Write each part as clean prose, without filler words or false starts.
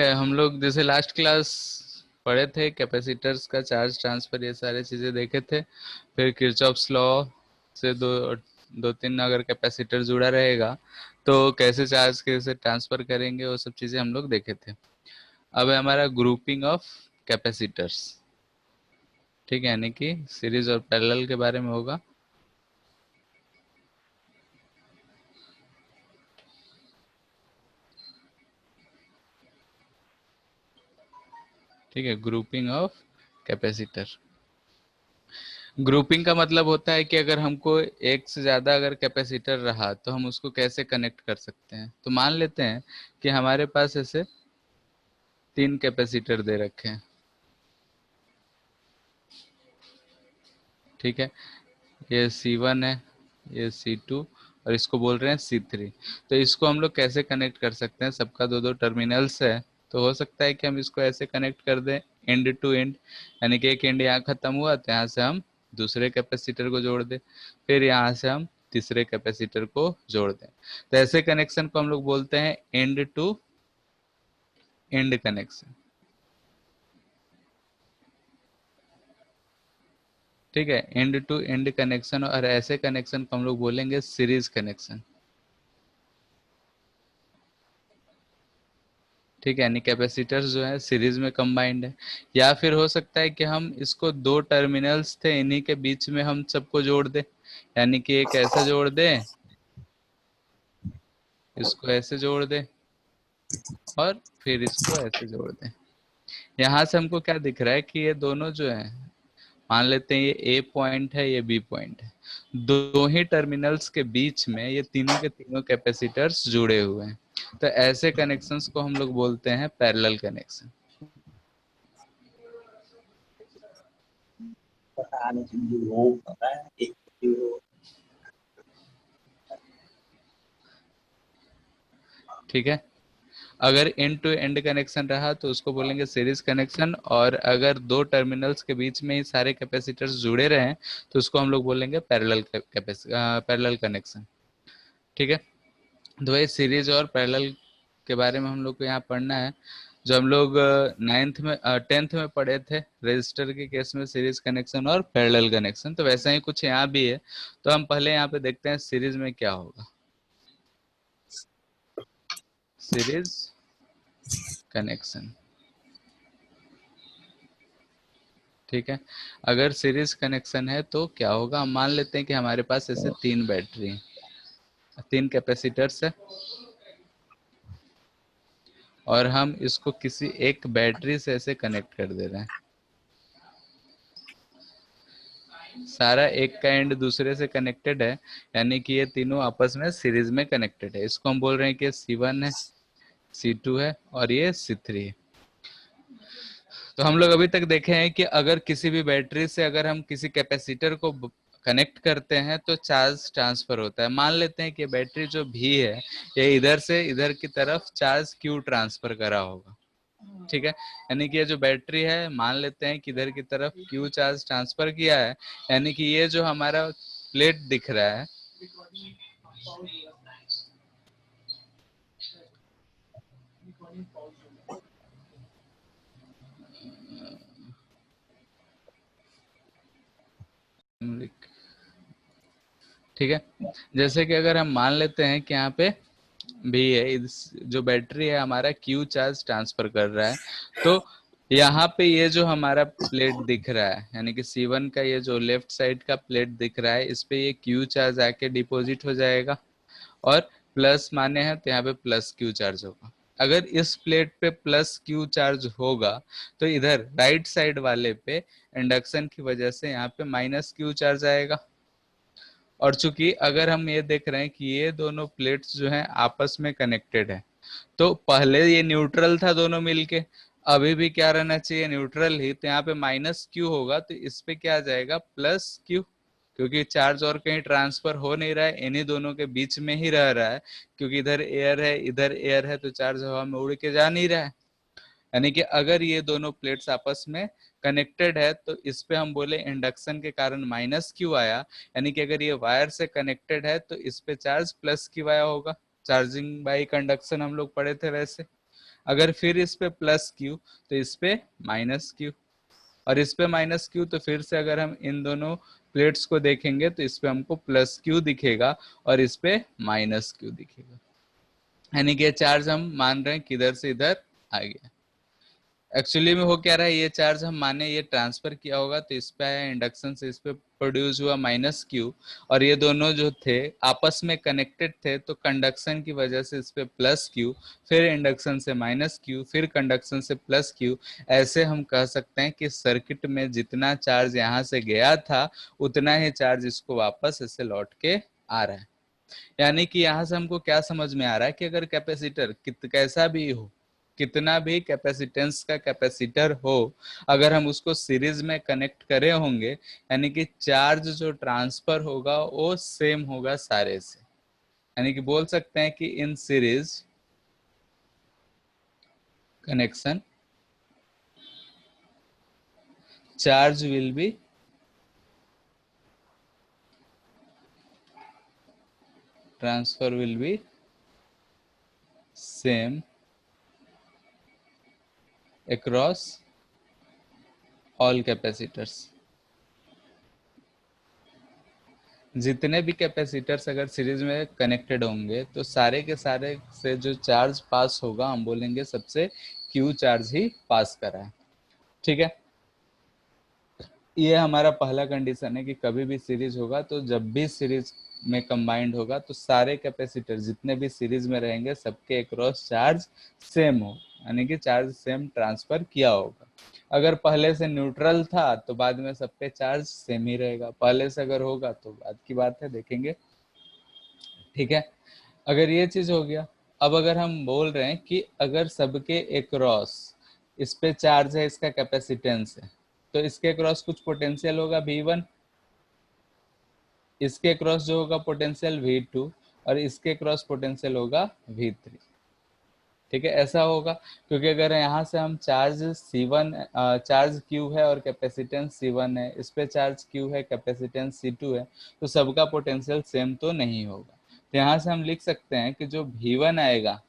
हम लोग जैसे लास्ट क्लास पढ़े थे, कैपेसिटर्स का चार्ज ट्रांसफर, ये सारी चीजें देखे थे। फिर किरचॉफ्स लॉ से दो तीन अगर कैपेसिटर जुड़ा रहेगा तो कैसे चार्ज कैसे ट्रांसफर करेंगे, वो सब चीजें हम लोग देखे थे। अब है हमारा ग्रुपिंग ऑफ कैपेसिटर्स। ठीक है, यानी कि सीरीज और पैरेलल के बारे में होगा। ठीक है, ग्रुपिंग ऑफ कैपेसिटर। ग्रुपिंग का मतलब होता है कि अगर हमको एक से ज़्यादा अगर कैपेसिटर रहा तो हम उसको कैसे कनेक्ट कर सकते हैं। तो मान लेते हैं कि हमारे पास ऐसे 3 कैपेसिटर दे रखे हैं। ठीक है, ये C1 है, ये C2 और इसको बोल रहे हैं C3। तो इसको हम लोग कैसे कनेक्ट कर सकते हैं, सबका दो दो टर्मिनल्स है। तो हो सकता है कि हम इसको ऐसे कनेक्ट कर दें, एंड टू एंड, यानी कि एक एंड यहाँ खत्म हुआ तो यहाँ से हम दूसरे कैपेसिटर को जोड़ दें, फिर यहाँ से हम तीसरे कैपेसिटर को जोड़ दें। तो ऐसे कनेक्शन को हम लोग बोलते हैं एंड टू एंड कनेक्शन। ठीक है, एंड टू एंड कनेक्शन, और ऐसे कनेक्शन को हम लोग बोलेंगे सीरीज कनेक्शन। ठीक है, यानी कैपेसिटर्स जो है सीरीज में कंबाइंड है। या फिर हो सकता है कि हम इसको दो टर्मिनल्स थे, इन्हीं के बीच में हम सबको जोड़ दें, यानी कि एक ऐसा जोड़ दें, इसको ऐसे जोड़ दें, और फिर इसको ऐसे जोड़ दें। यहाँ से हमको क्या दिख रहा है कि ये दोनों जो है, मान लेते हैं ये ए पॉइंट है, ये बी पॉइंट है, दो ही टर्मिनल्स के बीच में ये तीनों के तीनों कैपेसिटर्स जुड़े हुए हैं। तो ऐसे कनेक्शंस को हम लोग बोलते हैं पैरेलल कनेक्शन। पता नहीं वो पता है एक ठीक है, अगर एंड टू एंड कनेक्शन रहा तो उसको बोलेंगे सीरीज कनेक्शन, और अगर दो टर्मिनल्स के बीच में ही सारे कैपेसिटर्स जुड़े रहे तो उसको हम लोग बोलेंगे पैरेलल कनेक्शन। ठीक है, तो वही सीरीज और पैरेलल के बारे में हम लोग को यहाँ पढ़ना है, जो हम लोग नाइन्थ में 10th में पढ़े थे रजिस्टर के केस में, सीरीज कनेक्शन और पैरेलल कनेक्शन। तो वैसा ही कुछ यहाँ भी है। तो हम पहले यहाँ पे देखते हैं सीरीज में क्या होगा। सीरीज कनेक्शन, ठीक है, अगर सीरीज कनेक्शन है तो क्या होगा। हम मान लेते हैं कि हमारे पास ऐसे 3 बैटरी हैं, 3 कैपेसिटर्स है, और हम इसको किसी एक बैटरी से ऐसे कनेक्ट कर दे रहे हैं। सारा एक का एंड दूसरे से कनेक्टेड है, यानी कि ये तीनों आपस में सीरीज में कनेक्टेड है। इसको हम बोल रहे हैं कि C1 है, C2 है और ये C3 है। तो हम लोग अभी तक देखे हैं कि अगर किसी भी बैटरी से अगर हम किसी कैपेसिटर को कनेक्ट करते हैं तो चार्ज ट्रांसफर होता है। मान लेते हैं कि बैटरी जो भी है ये इधर से इधर की तरफ चार्ज क्यू ट्रांसफर करा होगा। ठीक है, यानी कि ये जो बैटरी है, मान लेते हैं कि इधर की तरफ क्यू चार्ज ट्रांसफर किया है, यानी कि ये जो हमारा प्लेट दिख रहा है, ठीक है, जैसे कि अगर हम मान लेते हैं कि यहाँ पे भी है, जो बैटरी है हमारा क्यू चार्ज ट्रांसफर कर रहा है, तो यहाँ पे ये जो हमारा प्लेट दिख रहा है, यानी कि C1 का ये जो लेफ्ट साइड का प्लेट दिख रहा है, इस पे ये क्यू चार्ज आके डिपॉजिट हो जाएगा, और प्लस माने हैं तो यहाँ पे प्लस क्यू चार्ज होगा। अगर इस प्लेट पे प्लस क्यू चार्ज होगा तो इधर राइट साइड वाले पे इंडक्शन की वजह से यहाँ पे माइनस क्यू चार्ज आएगा। और चूंकि अगर हम ये देख रहे हैं कि ये दोनों प्लेट्स जो हैं आपस में कनेक्टेड है, तो पहले ये न्यूट्रल था दोनों मिलके, अभी भी क्या रहना चाहिए, न्यूट्रल ही। तो यहाँ पे माइनस क्यू होगा तो इस पे क्या आ जाएगा, प्लस क्यू, क्योंकि चार्ज और कहीं ट्रांसफर हो नहीं रहा है, इन्हीं दोनों के बीच में ही रह रहा है, क्योंकि इधर एयर है इधर एयर है, तो चार्ज हवा में उड़ के जा नहीं रहा है। यानी कि अगर ये दोनों प्लेट्स आपस में कनेक्टेड है तो इस पे हम बोले इंडक्शन के कारण माइनस क्यू आया, यानी कि अगर ये वायर से कनेक्टेड है तो इस पे चार्ज प्लस क्यू आया होगा। चार्जिंग बाई कंडक्शन हम लोग पढ़े थे वैसे। अगर फिर इस पे प्लस क्यू तो इस पे माइनस क्यू, और इस पे माइनस क्यू, तो फिर से अगर हम इन दोनों प्लेट्स को देखेंगे तो इस पे हमको प्लस क्यू दिखेगा और इस पे माइनस क्यू दिखेगा, यानी कि चार्ज हम मान रहे हैं किधर से इधर आ गया। एक्चुअली में हो क्या रहा है, ये चार्ज हम माने ये ट्रांसफर किया होगा तो इस पे आया, इंडक्शन से इस पे प्रोड्यूस हुआ माइनस क्यू, और ये दोनों जो थे आपस में कनेक्टेड थे तो कंडक्शन की वजह से इस पे प्लस क्यू, फिर इंडक्शन से माइनस क्यू, फिर कंडक्शन से प्लस क्यू। ऐसे हम कह सकते हैं कि सर्किट में जितना चार्ज यहाँ से गया था उतना ही चार्ज इसको वापस ऐसे लौट के आ रहा है। यानी कि यहाँ से हमको क्या समझ में आ रहा है कि अगर कैपेसिटर कैसा भी हो, कितना भी कैपेसिटेंस का कैपेसिटर हो, अगर हम उसको सीरीज में कनेक्ट करे होंगे, यानी कि चार्ज जो ट्रांसफर होगा वो सेम होगा सारे से। यानी कि बोल सकते हैं कि in series connection charge will be transfer will be same across all capacitors। जितने भी कैपेसिटर्स अगर सीरीज में कनेक्टेड होंगे तो सारे के सारे से जो चार्ज पास होगा हम बोलेंगे सबसे क्यू चार्ज ही पास करा है। ठीक है, ये हमारा पहला कंडीशन है कि कभी भी सीरीज होगा तो जब भी सीरीज में कंबाइंड होगा तो सारे कैपेसिटर जितने भी सीरीज में रहेंगे सबके अक्रॉस चार्ज सेम हो, यानी कि चार्ज सेम ट्रांसफर किया होगा। अगर पहले से न्यूट्रल था तो बाद में सब पे चार्ज सेम ही रहेगा, पहले से अगर होगा तो बाद की बात है, देखेंगे। ठीक है, अगर ये चीज हो गया, अब अगर हम बोल रहे हैं कि अगर सबके अक्रॉस इस पे चार्ज है, इसका कैपेसिटेंस है, तो इसके क्रॉस कुछ पोटेंशियल होगा V1, इसके क्रॉस जो होगा पोटेंशियल V2, और इसके क्रॉस पोटेंशियल होगा V3। ठीक है, ऐसा होगा क्योंकि अगर यहाँ से हम चार्ज C1 चार्ज Q है और कैपेसिटेंस C1 है, इस पे चार्ज Q है, कैपेसिटेंस C2 है, तो सबका पोटेंशियल सेम तो नहीं होगा। तो यहाँ से हम लिख सकते हैं कि जो V1 आएगा,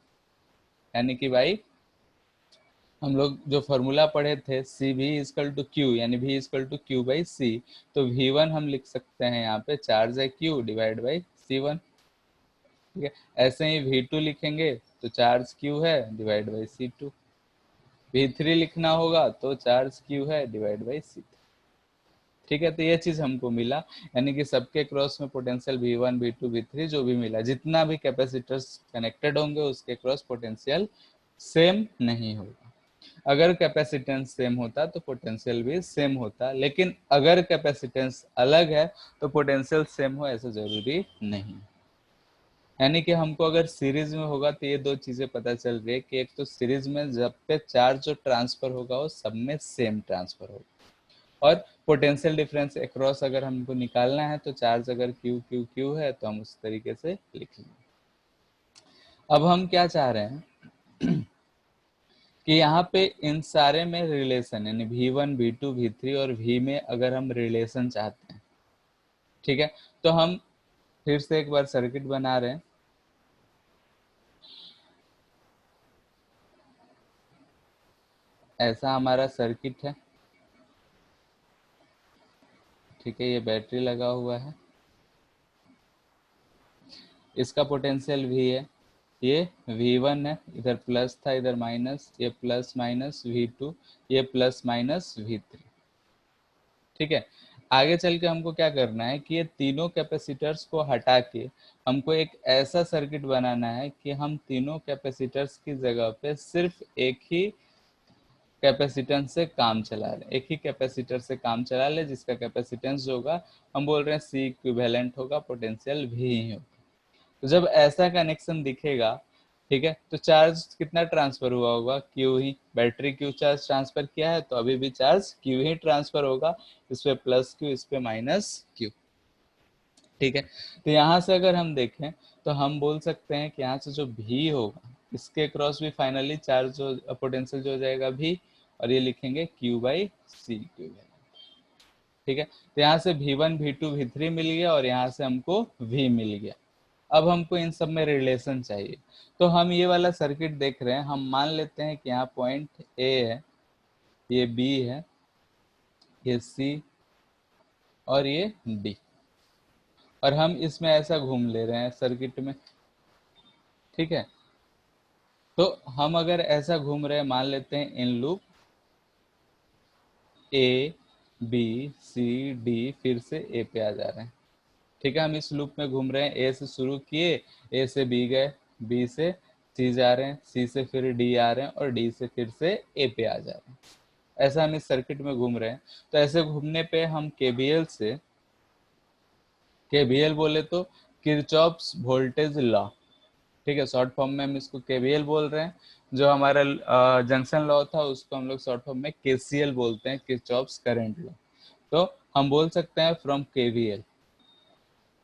यानी कि भाई हम लोग जो फॉर्मूला पढ़े थे सी भी इजकल टू क्यू, यानी भी इजकल टू क्यू बाई सी, तो V1 हम लिख सकते हैं यहाँ पे चार्ज है Q डिवाइड बाई C1। ठीक है, ऐसे ही V2 लिखेंगे तो चार्ज Q है डिवाइड बाई C2। V3 लिखना होगा तो चार्ज Q है डिवाइड बाई C3। ठीक है, तो ये चीज हमको मिला, यानी कि सबके क्रॉस में पोटेंशियल V1 V2 V3 जो भी मिला, जितना भी कैपेसिटर्स कनेक्टेड होंगे उसके क्रॉस पोटेंशियल सेम नहीं होगा। अगर कैपेसिटेंस सेम होता तो पोटेंशियल भी सेम होता, लेकिन अगर कैपेसिटेंस अलग है तो पोटेंशियल सेम हो ऐसा जरूरी नहीं। यानी कि हमको अगर सीरीज में होगा तो ये दो चीजें पता चल रही है कि एक तो सीरीज में जब पे चार्ज जो ट्रांसफर होगा वो सब में सेम ट्रांसफर होगा, और पोटेंशियल डिफरेंस अक्रॉस अगर हमको निकालना है तो चार्ज अगर क्यू क्यू क्यू है तो हम उस तरीके से लिख लेंगे। अब हम क्या चाह रहे हैं कि यहाँ पे इन सारे में रिलेशन, यानी V1 V2 V3 और V में अगर हम रिलेशन चाहते हैं, ठीक है, तो हम फिर से एक बार सर्किट बना रहे हैं। ऐसा हमारा सर्किट है। ठीक है, ये बैटरी लगा हुआ है, इसका पोटेंशियल V है, ये V1 है, इधर प्लस था इधर माइनस, ये प्लस माइनस V2, ये प्लस माइनस V3। ठीक है, आगे चल के हमको क्या करना है कि ये तीनों कैपेसिटर्स को हटा के हमको एक ऐसा सर्किट बनाना है कि हम तीनों कैपेसिटर्स की जगह पे सिर्फ एक ही कैपेसिटेंस से काम चला ले, एक ही कैपेसिटर से काम चला ले, जिसका कैपेसिटेंस जो होगा हम बोल रहे हैं C इक्विवेलेंट होगा, पोटेंशियल V ही होगा। तो जब ऐसा कनेक्शन दिखेगा, ठीक है, तो चार्ज कितना ट्रांसफर हुआ होगा, क्यू ही, बैटरी क्यू चार्ज ट्रांसफर किया है तो अभी भी चार्ज क्यू ही ट्रांसफर होगा, इस पे प्लस क्यू इस पे माइनस क्यू। ठीक है, तो यहाँ से अगर हम देखें तो हम बोल सकते हैं कि यहाँ से जो भी होगा इसके क्रॉस भी फाइनली चार्ज जो पोटेंशियल जो हो जाएगा भी, और ये लिखेंगे क्यू बाई सी इक्विवेलेंट। ठीक है, तो यहाँ से V1 V2 V3 मिल गया और यहाँ से हमको V मिल गया। अब हमको इन सब में रिलेशन चाहिए, तो हम ये वाला सर्किट देख रहे हैं, हम मान लेते हैं कि यहाँ पॉइंट ए है, ये बी है, ये सी और ये डी, और हम इसमें ऐसा घूम ले रहे हैं सर्किट में, ठीक है। तो हम अगर ऐसा घूम रहे हैं, मान लेते हैं in loop a b c d, फिर से ए पे आ जा रहे हैं, ठीक है। हम इस लूप में घूम रहे हैं, ए से शुरू किए, ए से बी गए, बी से सी जा रहे हैं, सी से फिर डी आ रहे हैं, और डी से फिर से ए पे आ जा रहे हैं। ऐसा हम इस सर्किट में घूम रहे हैं। तो ऐसे घूमने पे हम केबीएल से, केबीएल बोले तो किरचॉफ्स वोल्टेज लॉ, ठीक है, शॉर्ट फॉर्म में हम इसको केवीएल बोल रहे हैं। जो हमारा जंक्शन लॉ था उसको हम लोग शॉर्ट फॉर्म में केसीएल बोलते हैं, किरचॉफ्स करंट लॉ। तो हम बोल सकते हैं फ्रॉम केवीएल,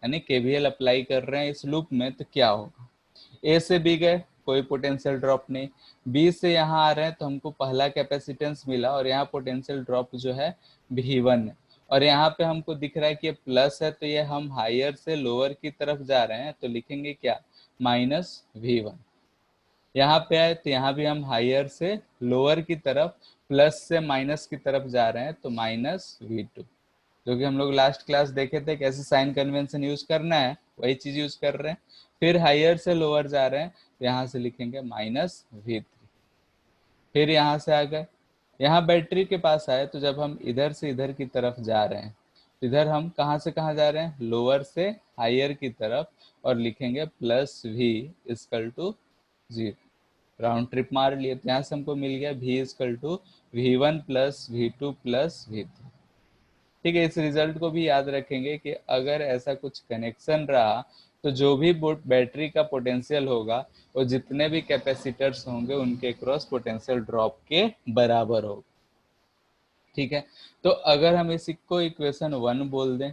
यानी केवीएल अप्लाई कर रहे हैं इस लूप में, तो क्या होगा, ए से बी गए, कोई पोटेंशियल ड्रॉप नहीं, बी से यहाँ आ रहे हैं तो हमको पहला कैपेसिटेंस मिला, और यहाँ पोटेंशियल ड्रॉप जो है V1 है, और यहाँ पे हमको दिख रहा है कि ये प्लस है, तो ये हम हायर से लोअर की तरफ जा रहे हैं, तो लिखेंगे क्या, -V1। यहाँ पे आए तो यहाँ भी हम हायर से लोअर की तरफ, प्लस से माइनस की तरफ जा रहे हैं, तो -V2, जो कि हम लोग लास्ट क्लास देखे थे कैसे साइन कन्वेंशन यूज करना है, वही चीज यूज कर रहे हैं। फिर हायर से लोअर जा रहे हैं, तो यहाँ से लिखेंगे -V3। फिर यहाँ से आ गए, यहाँ बैटरी के पास आए, तो जब हम इधर से इधर की तरफ जा रहे हैं, इधर हम कहाँ से कहाँ जा रहे हैं, लोअर से हायर की तरफ, और लिखेंगे +V=0, राउंड ट्रिप मार लिए, तो यहाँ से हमको मिल गया V=V1 + V2 + V3, ठीक है। इस रिजल्ट को भी याद रखेंगे कि अगर ऐसा कुछ कनेक्शन रहा, तो जो भी बैटरी का पोटेंशियल होगा, वो जितने भी कैपेसिटर्स होंगे उनके क्रॉस पोटेंशियल ड्रॉप के बराबर होगा, ठीक है। तो अगर हम इसको इक्वेशन 1 बोल दें,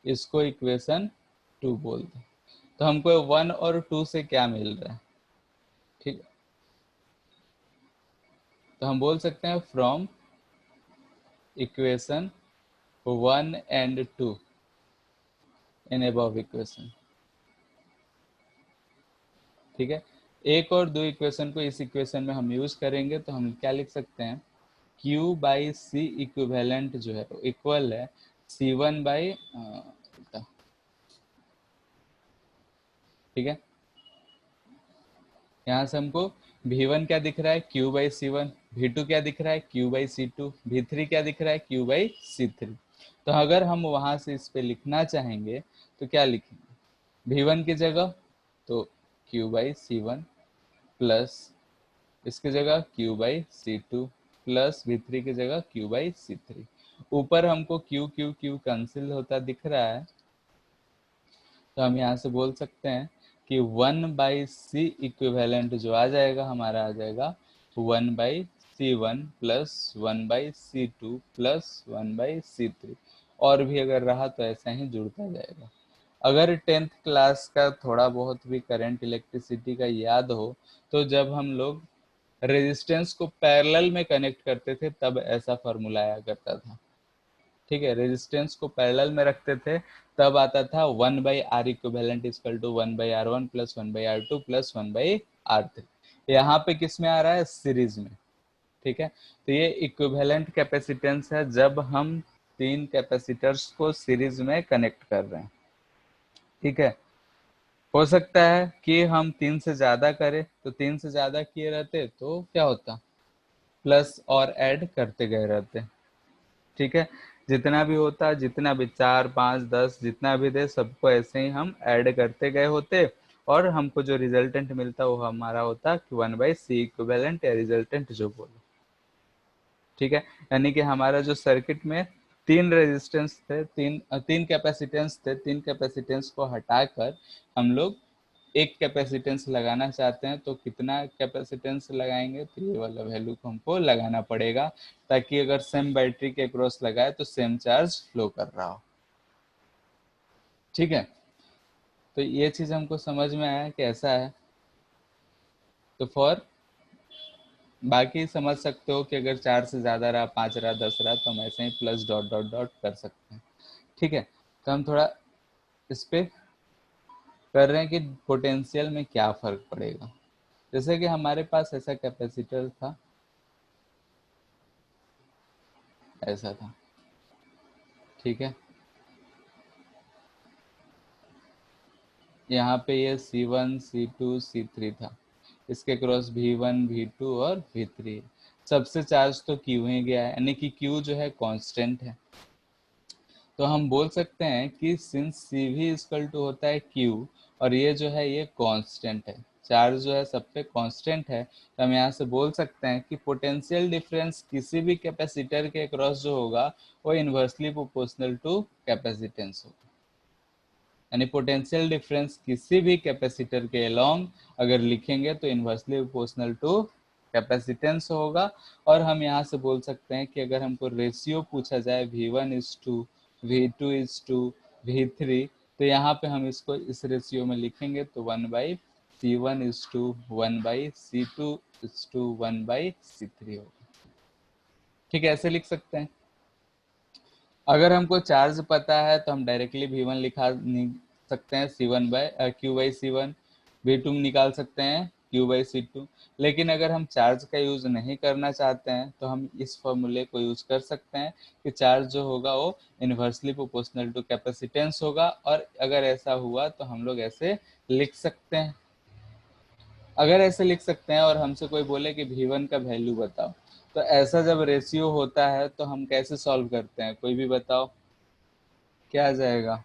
इसको इक्वेशन 2 बोल दें, तो हमको 1 और 2 से क्या मिल रहा है, ठीक है। तो हम बोल सकते हैं from equation 1 and 2 in above equation, ठीक है। एक और दो इक्वेशन को इस इक्वेशन में हम यूज करेंगे, तो हम क्या लिख सकते हैं, Q/C इक्विवेलेंट जो है इक्वल है C1 बाई, ठीक है। यहाँ से हमको V1 क्या दिख रहा है, Q/C1, V2 क्या दिख रहा है, Q/C2, V3 क्या दिख रहा है, Q/C3। तो अगर हम वहां से इस पे लिखना चाहेंगे तो क्या लिखेंगे, V1 की जगह तो Q/C1 प्लस इसकी जगह Q/C2 प्लस V3 की जगह Q/C3। ऊपर हमको Q Q Q कैंसिल होता दिख रहा है, तो हम यहाँ से बोल सकते हैं कि 1/C इक्विवेलेंट जो आ जाएगा हमारा, आ जाएगा 1/C1 plus 1/C2 plus 1/C3, और भी अगर रहा तो ऐसा ही जुड़ता जाएगा। अगर 10th क्लास का थोड़ा बहुत भी करंट इलेक्ट्रिसिटी का याद हो, तो जब हम लोग रेजिस्टेंस को पैरेलल में कनेक्ट करते थे तब ऐसा फॉर्मूला आया करता था, ठीक है। रेजिस्टेंस को पैरेलल में रखते थे तब आता था 1/R equivalent equal to 1/R1 plus 1/R2 plus 1/R3। यहाँ पे किस में आ रहा है, सीरीज में, ठीक है। तो ये इक्विवेलेंट कैपेसिटेंस है जब हम तीन कैपेसिटर्स को सीरीज में कनेक्ट कर रहे हैं, ठीक है। हो सकता है कि हम 3 से ज्यादा करें, तो 3 से ज्यादा किए रहते तो क्या होता, प्लस और ऐड करते गए रहते, ठीक है। जितना भी होता, जितना भी 4 5 10 जितना भी दे, सबको ऐसे ही हम ऐड करते गए होते, और हमको जो रिजल्टेंट मिलता वो हमारा होता 1/C इक्विवेलेंट या रिजल्टेंट जो बोलो, ठीक है। यानी कि हमारा जो सर्किट में तीन रेजिस्टेंस थे, तीन कैपेसिटेंस थे, तीन कैपेसिटेंस को हटाकर हम लोग एक कैपेसिटेंस लगाना चाहते हैं, तो कितना कैपेसिटेंस लगाएंगे, तो ये वाला वैल्यू को हमको लगाना पड़ेगा, ताकि अगर सेम बैटरी के क्रॉस लगाए तो सेम चार्ज फ्लो कर रहा हो, ठीक है। तो ये चीज हमको समझ में आया कि ऐसा है। तो फॉर बाकी समझ सकते हो कि अगर 4 से ज्यादा रहा, 5 रहा, 10 रहा, तो हम ऐसे ही प्लस डॉट डॉट डॉट कर सकते हैं, ठीक है। तो हम थोड़ा इस पे कर रहे हैं कि पोटेंशियल में क्या फर्क पड़ेगा। जैसे कि हमारे पास ऐसा कैपेसिटर था, ऐसा था, ठीक है। यहाँ पे ये C1 C2 C3 था, इसके क्रॉस V1 V2 और V3। सबसे चार्ज तो Q ही गया है, यानी कि Q जो है कांस्टेंट है। तो हम बोल सकते हैं कि सिंस सी भी इक्वल टू होता है Q और ये जो है ये कांस्टेंट है, चार्ज जो है सब पे कांस्टेंट है, तो हम यहाँ से बोल सकते हैं कि पोटेंशियल डिफरेंस किसी भी कैपेसिटर के अक्रॉस जो होगा वो इन्वर्सली प्रोपोर्शनल टू कैपेसिटेंस होगा। यानी पोटेंशियल डिफरेंस किसी भी कैपेसिटर के अलोंग अगर लिखेंगे तो इन्वर्सली प्रोपोर्शनल टू कैपेसिटेंस होगा। और हम यहाँ से बोल सकते हैं कि अगर हमको रेशियो पूछा जाए V1:2 V2:2 V3, तो यहाँ पे हम इसको इस रेशियो में लिखेंगे तो 1/C1:1 1/C2:1 1/C3 होगा। ठीक है, ऐसे लिख सकते हैं। अगर हमको चार्ज पता है तो हम डायरेक्टली V1 सकते हैं Q/C1, V2 निकाल सकते हैं Q/C2। लेकिन अगर हम चार्ज का यूज नहीं करना चाहते हैं तो हम इस फॉर्मूले को यूज कर सकते हैं कि चार्ज जो होगा वो इन्वर्सली प्रोपोर्शनल टू कैपेसिटेंस होगा। और अगर ऐसा हुआ तो हम लोग ऐसे लिख सकते हैं। अगर ऐसे लिख सकते हैं और हमसे कोई बोले कि V1 का वैल्यू बताओ, तो ऐसा जब रेशियो होता है तो हम कैसे सॉल्व करते हैं, कोई भी बताओ क्या आ जाएगा।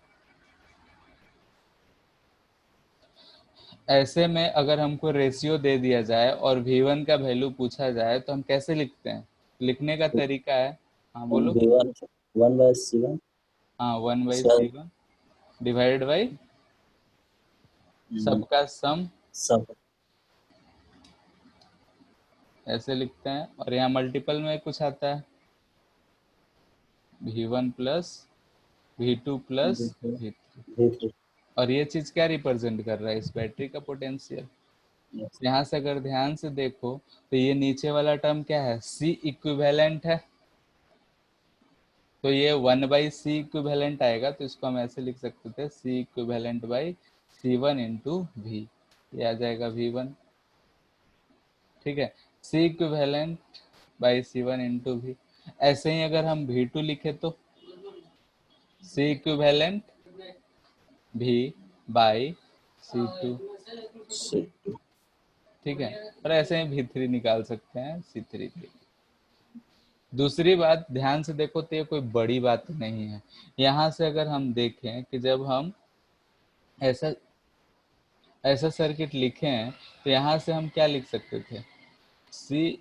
ऐसे में अगर हमको रेशियो दे दिया जाए और V1 का वैल्यू पूछा जाए तो हम कैसे लिखते हैं, लिखने का तरीका है। हाँ बोलो। V1 1/C1 हाँ, 1/C1 सब डिवाइडेड बाई सबका सम, सब ऐसे लिखते हैं। और यहाँ मल्टीपल में कुछ आता है V1 plus V2 plus V3। V3 और ये चीज क्या रिप्रेजेंट कर रहा है, इस बैटरी का पोटेंशियल। yes यहाँ से अगर ध्यान से देखो तो ये नीचे वाला टर्म क्या है, C इक्विवेलेंट है, तो ये 1/C इक्विवेलेंट आएगा। तो इसको हम ऐसे लिख सकते थे C equivalent by C1 × V, ये आ जाएगा V1। ठीक है, C equivalent by C1 × V। ऐसे ही अगर हम V2 लिखे तो C equivalent V by C2। C2 ठीक है, और ऐसे ही V3 निकाल सकते हैं C3 के। दूसरी बात ध्यान से देखो तो ये कोई बड़ी बात नहीं है। यहाँ से अगर हम देखें कि जब हम ऐसा ऐसा सर्किट लिखे हैं तो यहाँ से हम क्या लिख सकते थे, सी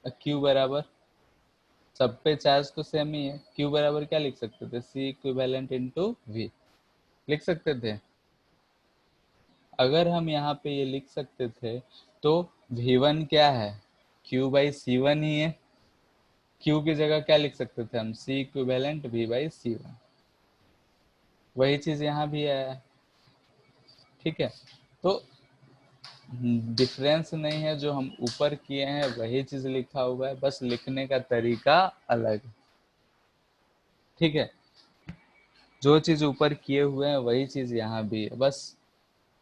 क्यू बराबर, सब पे चार्ज तो सेम ही है, क्यू बराबर क्या लिख सकते थे, C इक्विवेलेंट इंटू V लिख सकते थे। अगर हम यहाँ पे ये लिख सकते थे तो V1 क्या है, Q/C1 ही है। Q की जगह क्या लिख सकते थे हम, C इक्विवेलेंट V/C1। वही चीज यहाँ भी है। ठीक है, तो डिफरेंस नहीं है, जो हम ऊपर किए हैं वही चीज लिखा हुआ है, बस लिखने का तरीका अलग है। ठीक है, जो चीज ऊपर किए हुए हैं वही चीज यहाँ भी है, बस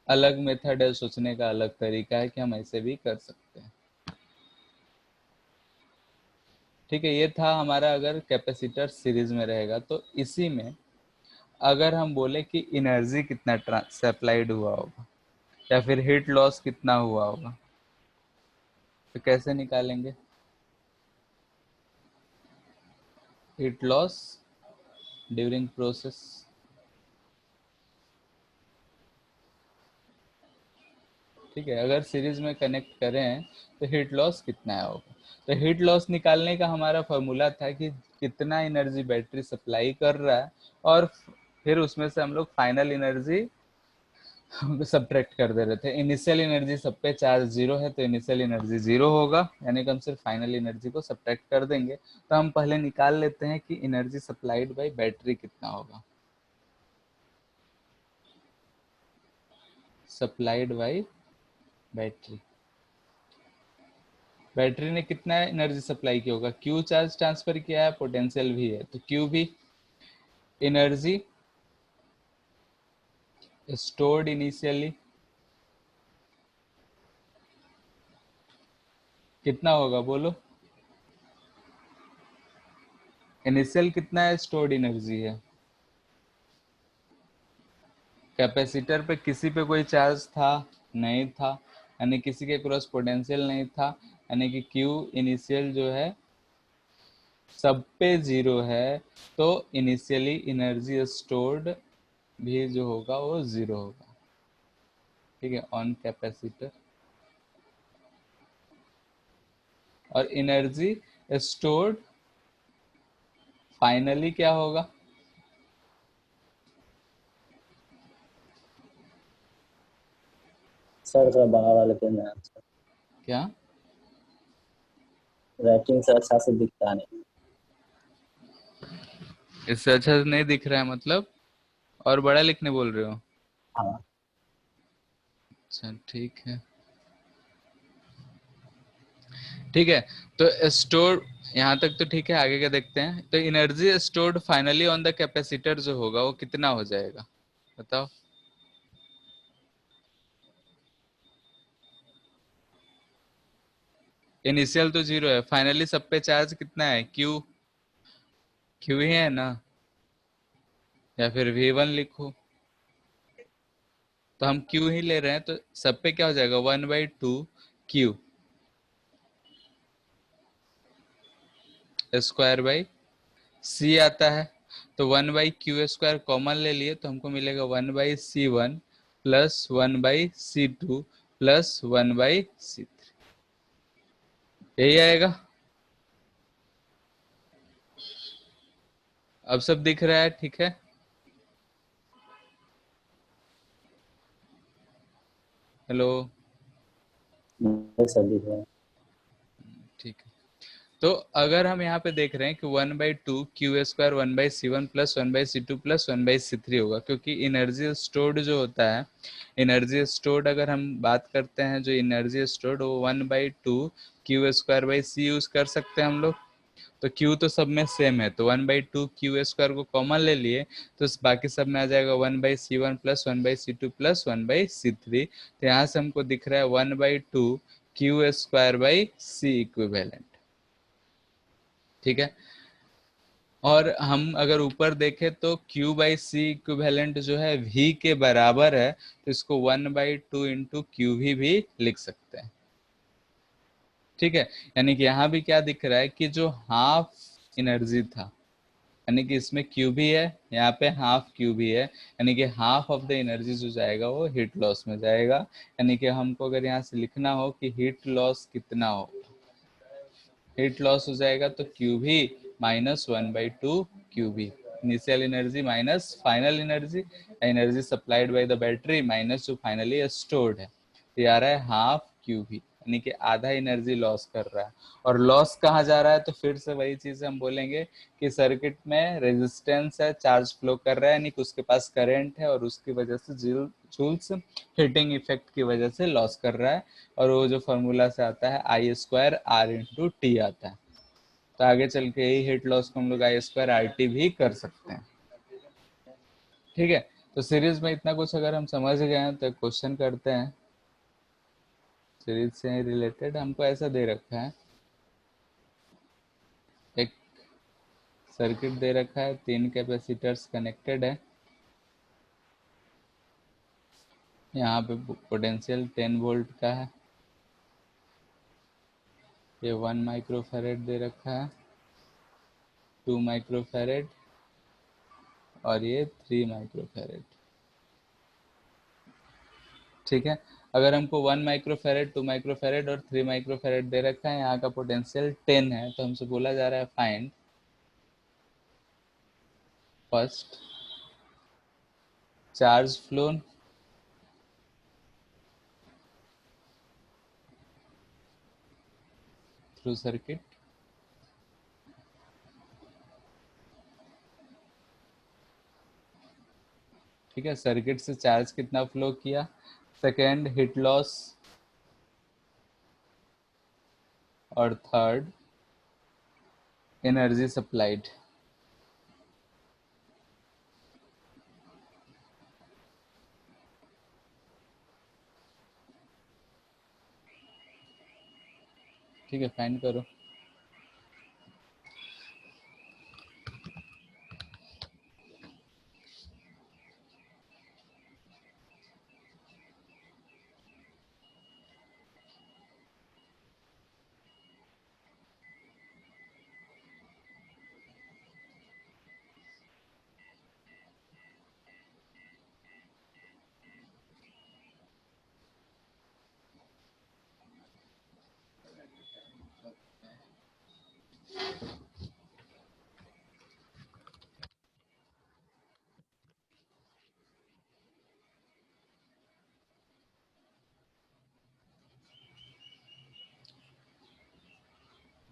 अलग मेथड है, सोचने का अलग तरीका है कि हम ऐसे भी कर सकते हैं। ठीक है, ये था हमारा अगर कैपेसिटर सीरीज में रहेगा तो इसी में अगर हम बोले कि एनर्जी कितना सप्लाइड हुआ होगा या फिर हीट लॉस कितना हुआ होगा, तो कैसे निकालेंगे हीट लॉस ड्यूरिंग प्रोसेस। ठीक है, अगर सीरीज में कनेक्ट करें तो हीट लॉस कितना होगा। तो हीट लॉस निकालने का हमारा फॉर्मूला था कि कितना एनर्जी बैटरी सप्लाई कर रहा है, और फिर उसमें से हम लोग फाइनल एनर्जी सब्ट्रैक्ट कर दे रहे थे। इनिशियल एनर्जी सब पे चार्ज जीरो है तो इनिशियल एनर्जी जीरो होगा, यानी कि हम सिर्फ फाइनल एनर्जी को सब्ट्रैक्ट कर देंगे। तो हम पहले निकाल लेते हैं कि एनर्जी सप्लाइड बाय बैटरी कितना होगा, सप्लाइड बाय बैटरी। बैटरी ने कितना एनर्जी सप्लाई किया होगा, क्यू चार्ज ट्रांसफर किया है, पोटेंशियल भी है, तो क्यू भी एनर्जी stored initially कितना होगा बोलो? इनिशियल कितना है स्टोर्ड एनर्जी है? कैपेसिटर पे किसी पे कोई चार्ज था? नहीं था, यानी किसी के क्रॉस पोटेंशियल नहीं था, यानी कि क्यू इनिशियल जो है सब पे जीरो है, तो इनिशियली एनर्जी स्टोर्ड भी जो होगा वो जीरो होगा। ठीक है, ऑन कैपेसिटर। और एनर्जी स्टोर्ड फाइनली क्या होगा? सर थोड़ा बाहर वाले पे ना, क्या? राइटिंग से अच्छा से दिखता नहीं। इससे अच्छा नहीं दिख रहा है मतलब? और बड़ा लिखने बोल रहे हो? हाँ अच्छा ठीक है, ठीक है। तो स्टोर यहाँ तक तो ठीक है, आगे का देखते हैं। तो energy stored finally on the capacitor जो होगा वो कितना हो जाएगा बताओ? इनिशियल तो जीरो है, फाइनली सब पे चार्ज कितना है? क्यू, क्यू ही है ना, या फिर V1 लिखो। तो हम क्यू ही ले रहे हैं, तो सब पे क्या हो जाएगा? 1/2 क्यू स्क्वायर बाई सी आता है। तो 1/Q² कॉमन ले लिए तो हमको मिलेगा 1/C1 plus 1/C2 plus 1/C3, यही आएगा। अब सब दिख रहा है? ठीक है, हेलो, नहीं सर दिख रहा है। ठीक है। तो अगर हम यहाँ पे देख रहे हैं कि 1/2 Q² 1/C1 plus 1/C2 plus 1/C3 होगा, क्योंकि एनर्जी स्टोर्ड जो होता है, एनर्जी स्टोर्ड अगर हम बात करते हैं, जो एनर्जी स्टोर्ड वो 1/2 Q² यूज कर सकते हैं हम लोग। तो Q तो सब में सेम है, तो 1/2 Q² को कॉमन ले लिए, तो बाकी सब में आ जाएगा 1/C1 plus 1/C2 plus 1/C3। तो यहाँ से हमको दिख रहा है 1/2 Q² इक्विवेलेंट। ठीक है, और हम अगर ऊपर देखें तो Q/C इक्विवेलेंट जो है V के बराबर है, तो इसको 1/2 इंटू क्यू भी लिख सकते हैं। ठीक है, यानी कि यहाँ भी क्या दिख रहा है कि जो हाफ एनर्जी था, यानी कि इसमें क्यू भी है, यहाँ पे हाफ क्यू भी है, यानी कि हाफ ऑफ द एनर्जी जो जाएगा वो हीट लॉस में जाएगा। यानी कि हमको अगर यहाँ से लिखना हो कि हीट लॉस कितना हो, हीट लॉस हो जाएगा तो क्यू भी माइनस 1/2 क्यू भी, initial energy minus final energy, energy supplied by the battery minus जो फाइनली स्टोर्ड है, तो ये आ रहा है हाफ क्यू भी, यानी कि आधा एनर्जी लॉस कर रहा है। और लॉस कहाँ जा रहा है? तो फिर से वही चीज हम बोलेंगे कि सर्किट में रेजिस्टेंस है, चार्ज फ्लो कर रहा है, यानी कि उसके पास करंट है, और उसकी वजह से जूल्स हीटिंग इफेक्ट की वजह से लॉस कर रहा है। और वो जो फॉर्मूला से आता है I²R/T आता है। तो आगे चल के ही हीट लॉस को हम लोग I²RT भी कर सकते हैं। ठीक है, तो सीरीज में इतना कुछ अगर हम समझ गए हैं तो क्वेश्चन करते हैं। सीरीज से रिलेटेड हमको ऐसा दे रखा है, एक सर्किट दे रखा है, 3 कैपेसिटर्स कनेक्टेड है, यहाँ पे पोटेंशियल 10 वोल्ट का है, ये 1 माइक्रोफैरेड दे रखा है, 2 माइक्रोफैरेड, और ये 3 माइक्रोफैरेड। ठीक है, अगर हमको 1 माइक्रोफैरेड, 2 माइक्रोफैरेड और 3 माइक्रोफैरेड दे रखा है, यहाँ का पोटेंशियल 10 है, तो हमसे बोला जा रहा है find first charge flow through circuit. ठीक है, सर्किट से चार्ज कितना फ्लो किया। सेकेंड हीट लॉस, और थर्ड एनर्जी सप्लाइड। ठीक है, फाइंड करो।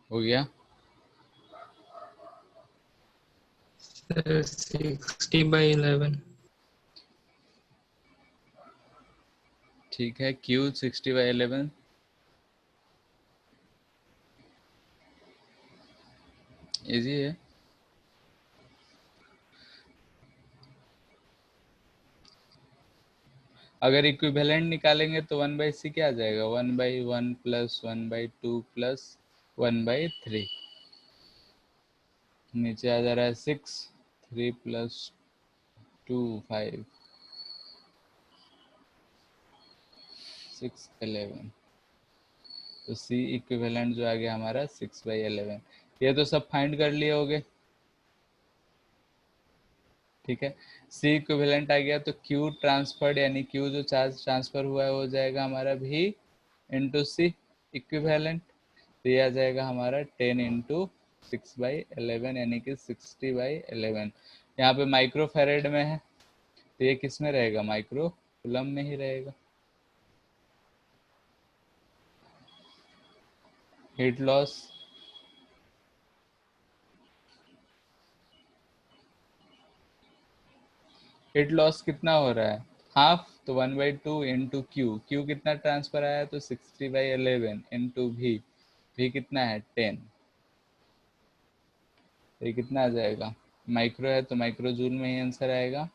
हो गया? सर 60/11। ठीक है, Q 60/11 इजी है। अगर इक्विवेलेंट निकालेंगे तो 1/c क्या आ जाएगा? 1/1 प्लस 1/2 प्लस 1/3। नीचे आ जा रहा है 6, 3 प्लस 2 5, 6 11। तो C इक्विवेलेंट जो आ गया हमारा 6/11। ये तो सब फाइंड कर लिए होगे, ठीक है। C इक्विवेलेंट आ गया तो Q ट्रांसफर्ड यानी Q जो चार्ज ट्रांसफर हुआ है वो जाएगा हमारा V इंटू C इक्विवेलेंट। तो ये आ जाएगा हमारा 10 इंटू 6/11 यानी कि 60/11। यहाँ पे माइक्रो फेरेड में है तो ये किस में रहेगा? माइक्रो कूलम में ही रहेगा। हीट लॉस कितना हो रहा है? हाफ, तो 1/2 इंटू क्यू कितना ट्रांसफर आया? तो 60/11 इंटू भी कितना है? 10। तो ये कितना आ जाएगा? माइक्रो है तो माइक्रो जूल में ही आंसर आएगा,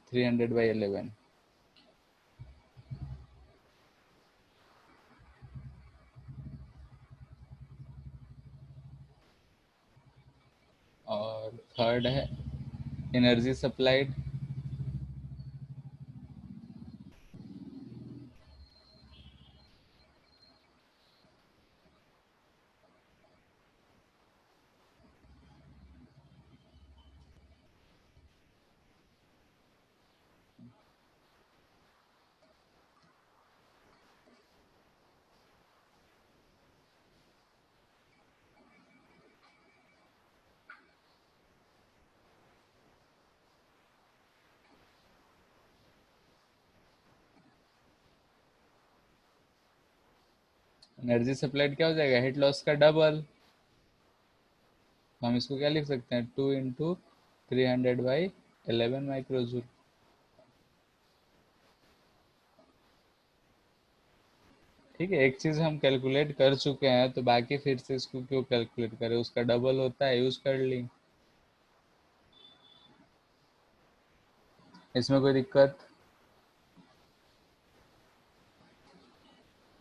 300/11। और थर्ड है एनर्जी सप्लाइड। एनर्जी सप्लाइड क्या हो जाएगा? हीट लॉस का डबल। तो हम इसको क्या लिख सकते हैं? 2 इंटू 300/11 माइक्रोजूल। ठीक है, एक चीज हम कैलकुलेट कर चुके हैं तो बाकी फिर से इसको क्यों कैलकुलेट करें? उसका डबल होता है, यूज कर ली। इसमें कोई दिक्कत?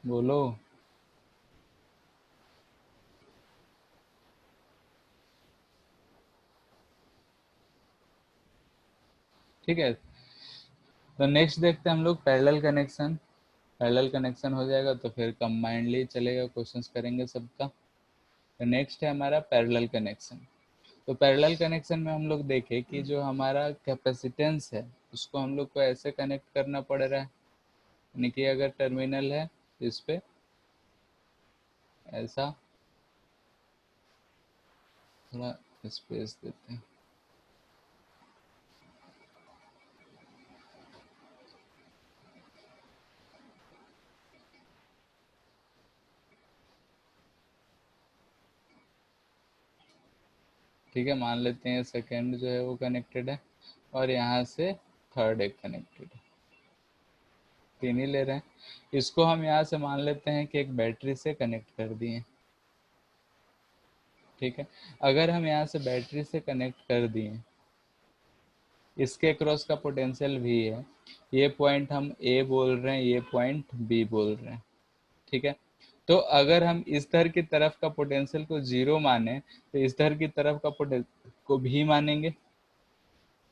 बोलो। ठीक है, तो नेक्स्ट देखते हैं हम लोग पैरेलल कनेक्शन। पैरेलल कनेक्शन हो जाएगा तो फिर कंबाइंडली चलेगा, क्वेश्चंस करेंगे सबका। तो नेक्स्ट है हमारा पैरेलल कनेक्शन। तो पैरेलल कनेक्शन में हम लोग देखें कि जो हमारा कैपेसिटेंस है उसको हम लोग को ऐसे कनेक्ट करना पड़ रहा है, यानी कि अगर टर्मिनल है इस पे ऐसा, थोड़ा स्पेस देते हैं। ठीक है, मान लेते हैं सेकेंड जो है वो कनेक्टेड है और यहाँ से थर्ड एक कनेक्टेड है। तीन ही ले रहे हैं। इसको हम यहाँ से मान लेते हैं कि एक बैटरी से कनेक्ट कर दिए। ठीक है, अगर हम यहाँ से बैटरी से कनेक्ट कर दिए, इसके क्रॉस का पोटेंशियल भी है। ये पॉइंट हम ए बोल रहे हैं, ये पॉइंट बी बोल रहे हैं। ठीक है, तो अगर हम इस धर की तरफ का पोटेंशियल को 0 माने तो इस धर की तरफ का पोटेंशियल को भी मानेंगे,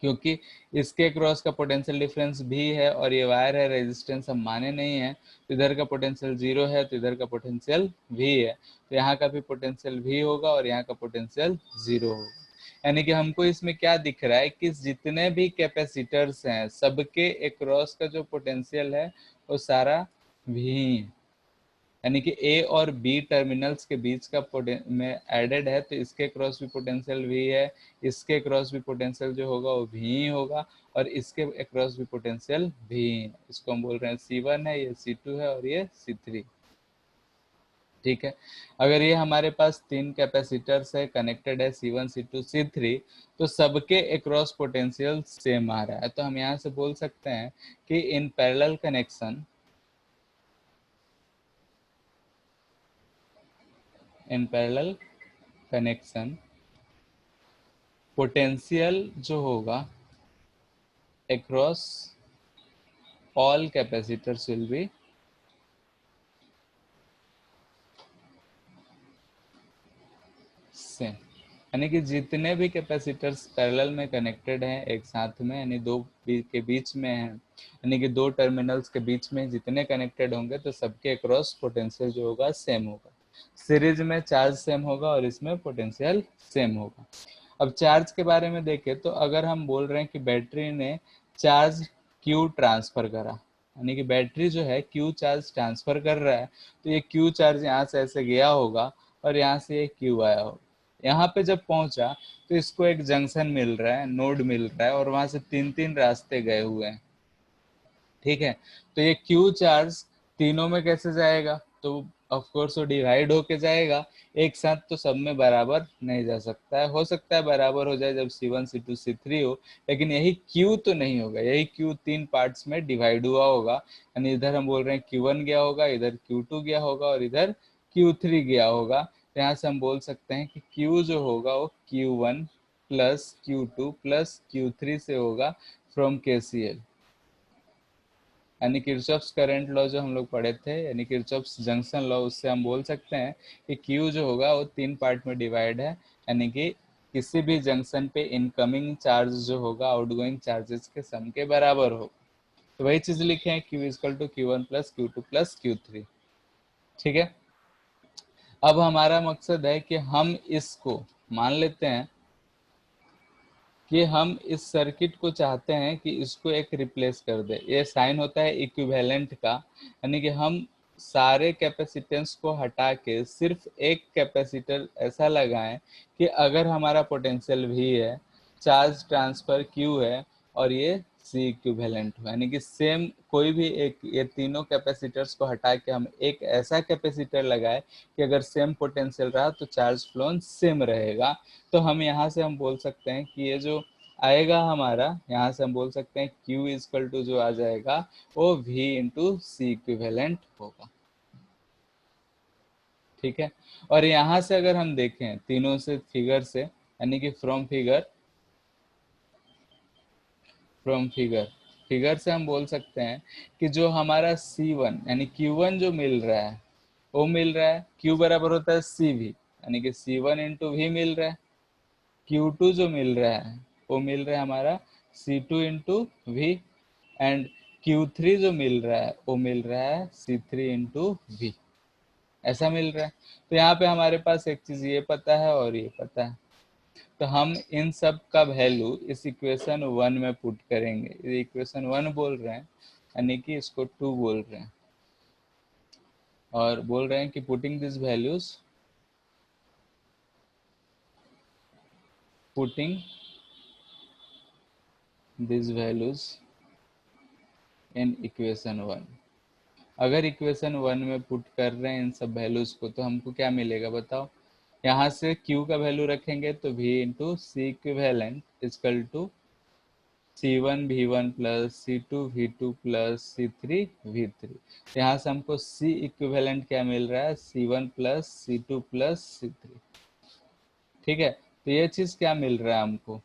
क्योंकि इसके क्रॉस का पोटेंशियल डिफरेंस भी है और ये वायर है, रेजिस्टेंस हम माने नहीं है, तो इधर का पोटेंशियल 0 है तो इधर का पोटेंशियल भी है, तो यहाँ का भी पोटेंशियल भी होगा और यहाँ का पोटेंशियल 0 होगा। यानी कि हमको इसमें क्या दिख रहा है कि जितने भी कैपेसिटर्स हैं सबके अक्रॉस का जो पोटेंशियल है वो सारा भी है। यानी कि ए और बी टर्मिनल्स के बीच का में एडेड है तो इसके क्रॉस भी पोटेंशियल भी है, इसके क्रॉस भी पोटेंशियल जो होगा वो भी होगा और इसके क्रॉस भी पोटेंशियल भी है। इसको हम बोल रहे हैं C1 है, ये C2 है और ये C3। ठीक है, अगर ये हमारे पास 3 कैपेसिटर्स है कनेक्टेड है C1 C2 C3 तो सबके अक्रॉस पोटेंशियल सेम आ रहा है, तो हम यहाँ से बोल सकते हैं कि इन पैरेलल कनेक्शन पोटेंशियल जो होगा across all capacitors will be same. यानी कि जितने भी कैपेसिटर्स पैरेलल में कनेक्टेड हैं एक साथ में, यानी दो के बीच में हैं, यानी कि दो टर्मिनल्स के बीच में जितने कनेक्टेड होंगे तो सबके अक्रॉस पोटेंशियल जो होगा सेम होगा। सीरीज में चार्ज सेम होगा और इसमें पोटेंशियल सेम होगा। अब चार्ज के बारे में देखें तो अगर हम बोल रहे हैं कि बैटरी ने चार्ज क्यू ट्रांसफर करा, यानी कि बैटरी जो है क्यू चार्ज ट्रांसफर कर रहा है, तो ये क्यू चार्ज यहाँ से ऐसे गया होगा और यहाँ से ये क्यू आया होगा। यहाँ पे जब पहुंचा तो इसको एक जंक्शन मिल रहा है, नोड मिल रहा है और वहां से 3 रास्ते गए हुए हैं। ठीक है, तो ये क्यू चार्ज तीनों में कैसे जाएगा, तो ऑफ कोर्स वो डिवाइड होके जाएगा, एक साथ तो सब में बराबर नहीं जा सकता है। हो सकता है बराबर हो जाए जब C1 C2 C3 हो, लेकिन यही Q तो नहीं होगा, यही Q 3 पार्ट्स में डिवाइड हुआ होगा। यानी इधर हम बोल रहे हैं Q1 गया होगा, इधर Q2 गया होगा और इधर Q3 गया होगा। तो यहाँ से हम बोल सकते हैं कि Q जो होगा वो Q1 plus Q2 plus Q3 से होगा फ्रॉम KCL, यानी किरचॉफ्स करंट लॉ जो हम लोग पढ़े थे, यानी किरचॉफ्स जंक्शन लॉ, उससे हम बोल सकते हैं कि Q जो होगा वो 3 पार्ट में डिवाइड है, यानी कि किसी भी जंक्शन पे इनकमिंग चार्ज जो होगा आउटगोइंग चार्जेस के सम के बराबर हो। तो वही चीज लिखे हैं Q equal to Q1 plus Q2 plus Q3। ठीक है, अब हमारा मकसद है कि हम इसको मान लेते हैं कि हम इस सर्किट को चाहते हैं कि इसको एक रिप्लेस कर दे। ये साइन होता है इक्विवेलेंट का, यानी कि हम सारे कैपेसिटेंस को हटा के सिर्फ एक कैपेसिटर ऐसा लगाएं कि अगर हमारा पोटेंशियल भी है, चार्ज ट्रांसफर Q है और ये C इक्विवेलेंट हो, यानी कि सेम कोई भी एक, ये तीनों कैपेसिटर्स को हटा के हम एक ऐसा कैपेसिटर लगाए कि अगर सेम पोटेंशियल रहा तो चार्ज फ्लो सेम रहेगा। तो हम यहाँ से हम बोल सकते हैं कि ये जो आएगा हमारा, यहाँ से हम बोल सकते हैं Q इक्वल टू जो आ जाएगा वो V इंटू सी इक्विवेलेंट होगा। ठीक है, और यहाँ से अगर हम देखें तीनों से फिगर से, यानी कि फ्रॉम फिगर से हम बोल सकते हैं कि जो हमारा C1 यानी Q1 जो मिल रहा है वो मिल रहा है, Q बराबर होता है CV, यानी कि C1 इंटू V मिल रहा है। Q2 जो मिल रहा है वो मिल रहा है हमारा C2 into V, and Q3 जो मिल रहा है वो मिल रहा है C3 इंटू V, ऐसा मिल रहा है। तो यहाँ पे हमारे पास एक चीज ये पता है और ये पता है, तो हम इन सब का वैल्यू इस इक्वेशन 1 में पुट करेंगे। ये इक्वेशन 1 बोल रहे हैं, यानी कि इसको 2 बोल रहे हैं, और बोल रहे हैं कि putting this values in equation 1। अगर इक्वेशन 1 में पुट कर रहे हैं इन सब वैल्यूज को तो हमको क्या मिलेगा बताओ। यहाँ से Q का वैल्यू रखेंगे तो V into c equivalent equal to C1 V1 plus C2 V2 plus C3 V3। यहाँ से हमको C इक्विवेलेंट क्या मिल रहा है, C1 plus C2 plus C3। ठीक है, तो ये चीज क्या मिल रहा है हमको,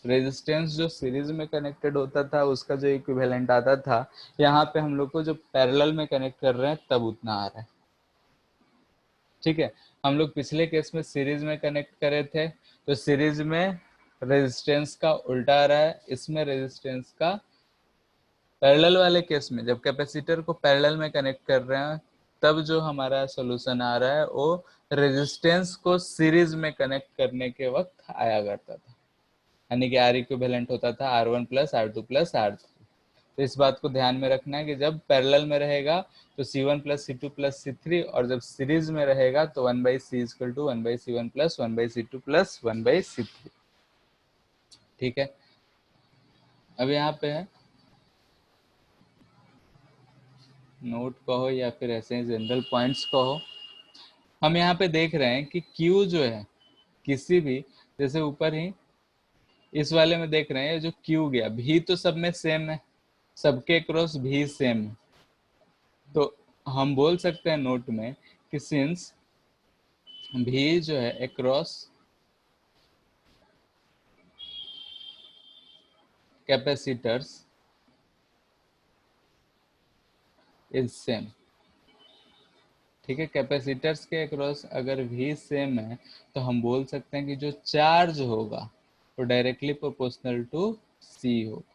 रेजिस्टेंस जो सीरीज में कनेक्टेड होता था उसका जो इक्विवेलेंट आता था, यहाँ पे हम लोग को जो पैरेलल में कनेक्ट कर रहे हैं तब उतना आ रहा है। ठीक है, हम लोग पिछले केस में सीरीज में कनेक्ट करे थे, तो सीरीज में रेजिस्टेंस का उल्टा आ रहा है, इसमें रेजिस्टेंस का पैरेलल वाले केस में जब कैपेसिटर को पैरेलल में कनेक्ट कर रहे हैं तब जो हमारा सॉल्यूशन आ रहा है वो रेजिस्टेंस को सीरीज में कनेक्ट करने के वक्त आया करता था, यानी कि आर इक्विवेलेंट होता था R1 plus R2 plus R3। तो इस बात को ध्यान में रखना है कि जब पैरेलल में रहेगा तो C1 plus C2 plus C3, और जब सीरीज में रहेगा तो 1/C equal to 1/C1 plus 1/C2 plus 1/C3। ठीक है, अब यहाँ पे है नोट कहो या फिर ऐसे ही जनरल पॉइंट्स कहो। हम यहाँ पे देख रहे हैं कि Q जो है किसी भी, जैसे ऊपर ही इस वाले में देख रहे हैं जो Q गया, भी तो सब में सेम है, सबके क्रॉस भी सेम है, तो हम बोल सकते हैं नोट में कि सिंस भी जो है अक्रॉस कैपेसिटर्स इज सेम। ठीक है, कैपेसिटर्स के अक्रॉस अगर भी सेम है तो हम बोल सकते हैं कि जो चार्ज होगा वो डायरेक्टली प्रोपोर्शनल टू सी होगा,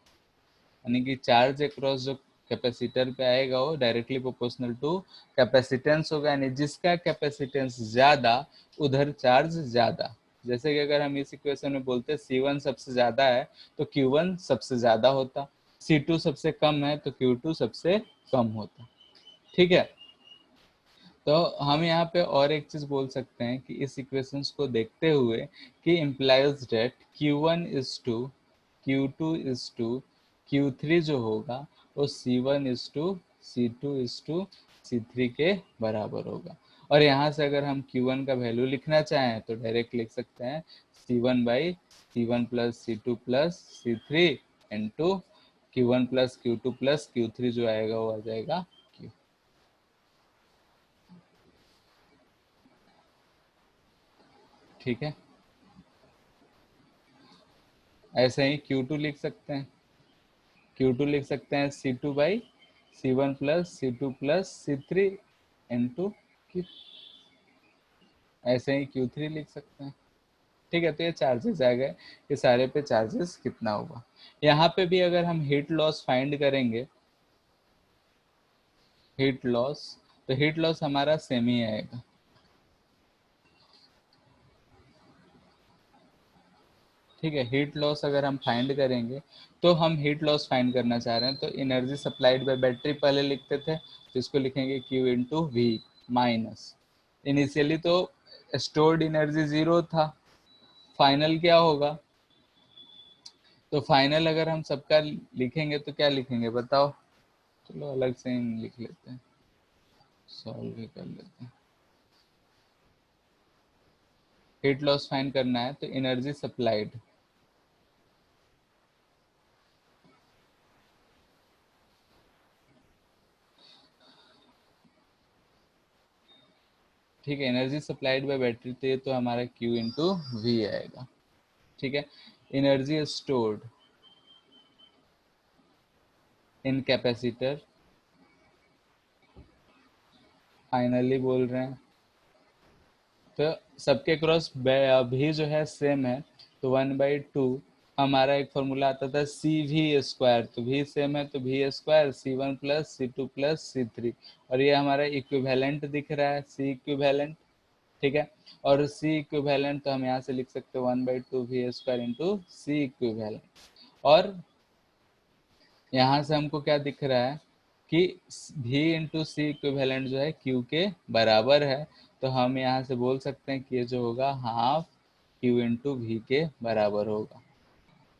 यानी कि चार्ज अक्रॉस जो कैपेसिटर पे आएगा वो डायरेक्टली प्रोपोर्शनल टू कैपेसिटेंस होगा, यानी जिसका कैपेसिटेंस ज्यादा उधर चार्ज ज्यादा। जैसे कि अगर हम इस इक्वेशन में बोलते C1 सबसे ज्यादा है तो Q1 सबसे ज्यादा होता, C2 सबसे कम है तो Q2 सबसे कम होता। ठीक है, तो हम यहाँ पे और एक चीज बोल सकते हैं कि इस इक्वेशंस को देखते हुए कि implies that Q1 is to Q2 is to Q3 जो होगा वो C1 is to C2 is to C3 के बराबर होगा। और यहाँ से अगर हम Q1 का वैल्यू लिखना चाहें तो डायरेक्ट लिख सकते हैं C1 plus C2 plus C3 into Q1 plus Q2 plus Q3 जो आएगा वो आ जाएगा Q। ठीक है, ऐसे ही Q2 लिख सकते हैं, Q2 लिख सकते हैं C2 by C1 plus C2 plus C3 into Q, ऐसे ही Q3 लिख सकते हैं। ठीक है, तो ये चार्जेस आ गए, ये सारे पे चार्जेस कितना होगा। यहाँ पे भी अगर हम हीट लॉस फाइंड करेंगे, हीट लॉस, तो हीट लॉस हमारा सेम ही आएगा। ठीक है, हीट लॉस अगर हम फाइंड करेंगे तो हम हीट लॉस फाइंड करना चाह रहे हैं तो एनर्जी सप्लाइड बाय बैटरी पहले लिखते थे, तो इसको लिखेंगे Q into V minus, initially तो स्टोर्ड एनर्जी 0 था, फाइनल क्या होगा, तो फाइनल अगर हम सबका लिखेंगे तो क्या लिखेंगे बताओ, चलो अलग से ही लिख लेते हैं, सॉल्व भी कर लेते हैं। हीट लॉस फाइंड करना है तो एनर्जी सप्लाइड, ठीक है, एनर्जी सप्लाइड बाय बैटरी, तो ये तो हमारा Q इंटू वी आएगा। ठीक है, energy stored in capacitor, finally बोल रहे हैं, तो सबके क्रॉस भी जो है सेम है, तो 1/2 हमारा एक फॉर्मूला आता था CV², तो भी सेम है तो V² C1 plus C2 plus C3, और ये हमारा इक्विवेलेंट दिख रहा है C इक्विवेलेंट। ठीक है, और C इक्विवेलेंट तो हम यहाँ से लिख सकते हैं 1/2 V² इंटू C इक्विवेलेंट, और यहाँ से हमको क्या दिख रहा है कि V इंटू सी इक्विवेलेंट जो है Q के बराबर है, तो हम यहाँ से बोल सकते हैं कि ये जो होगा हाफ Q इंटू वी के बराबर होगा।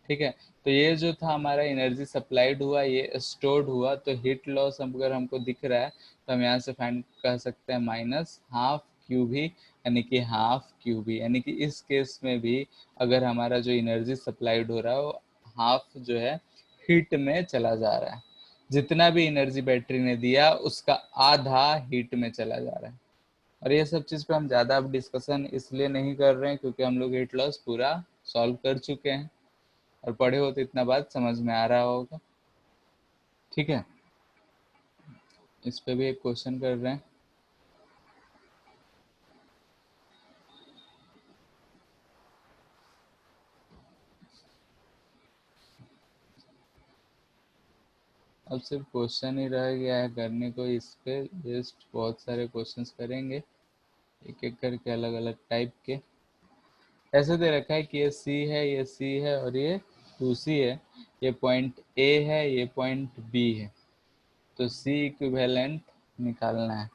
ठीक है, तो ये जो था हमारा एनर्जी सप्लाइड हुआ, ये स्टोर्ड हुआ, तो हीट लॉस अगर हमको दिख रहा है तो हम यहाँ से फाइंड कर सकते हैं माइनस हाफ क्यू भी, यानी कि हाफ क्यू भी, यानी कि इस केस में भी अगर हमारा जो एनर्जी सप्लाइड हो रहा है वो हाफ जो है हीट में चला जा रहा है, जितना भी एनर्जी बैटरी ने दिया उसका आधा हीट में चला जा रहा है। और ये सब चीज़ पे हम ज़्यादा अब डिस्कशन इसलिए नहीं कर रहे हैं क्योंकि हम लोग हीट लॉस पूरा सॉल्व कर चुके हैं और पढ़े हो तो इतना बात समझ में आ रहा होगा। ठीक है, इस पे भी एक क्वेश्चन कर रहे हैं, अब सिर्फ क्वेश्चन ही रह गया है करने को, इस पे जस्ट बहुत सारे क्वेश्चंस करेंगे एक एक करके अलग अलग टाइप के। ऐसे दे रखा है कि ये सी है, ये सी है और ये 2C है, ये पॉइंट ए है, ये पॉइंट बी है, तो सी इक्विवेलेंट निकालना है।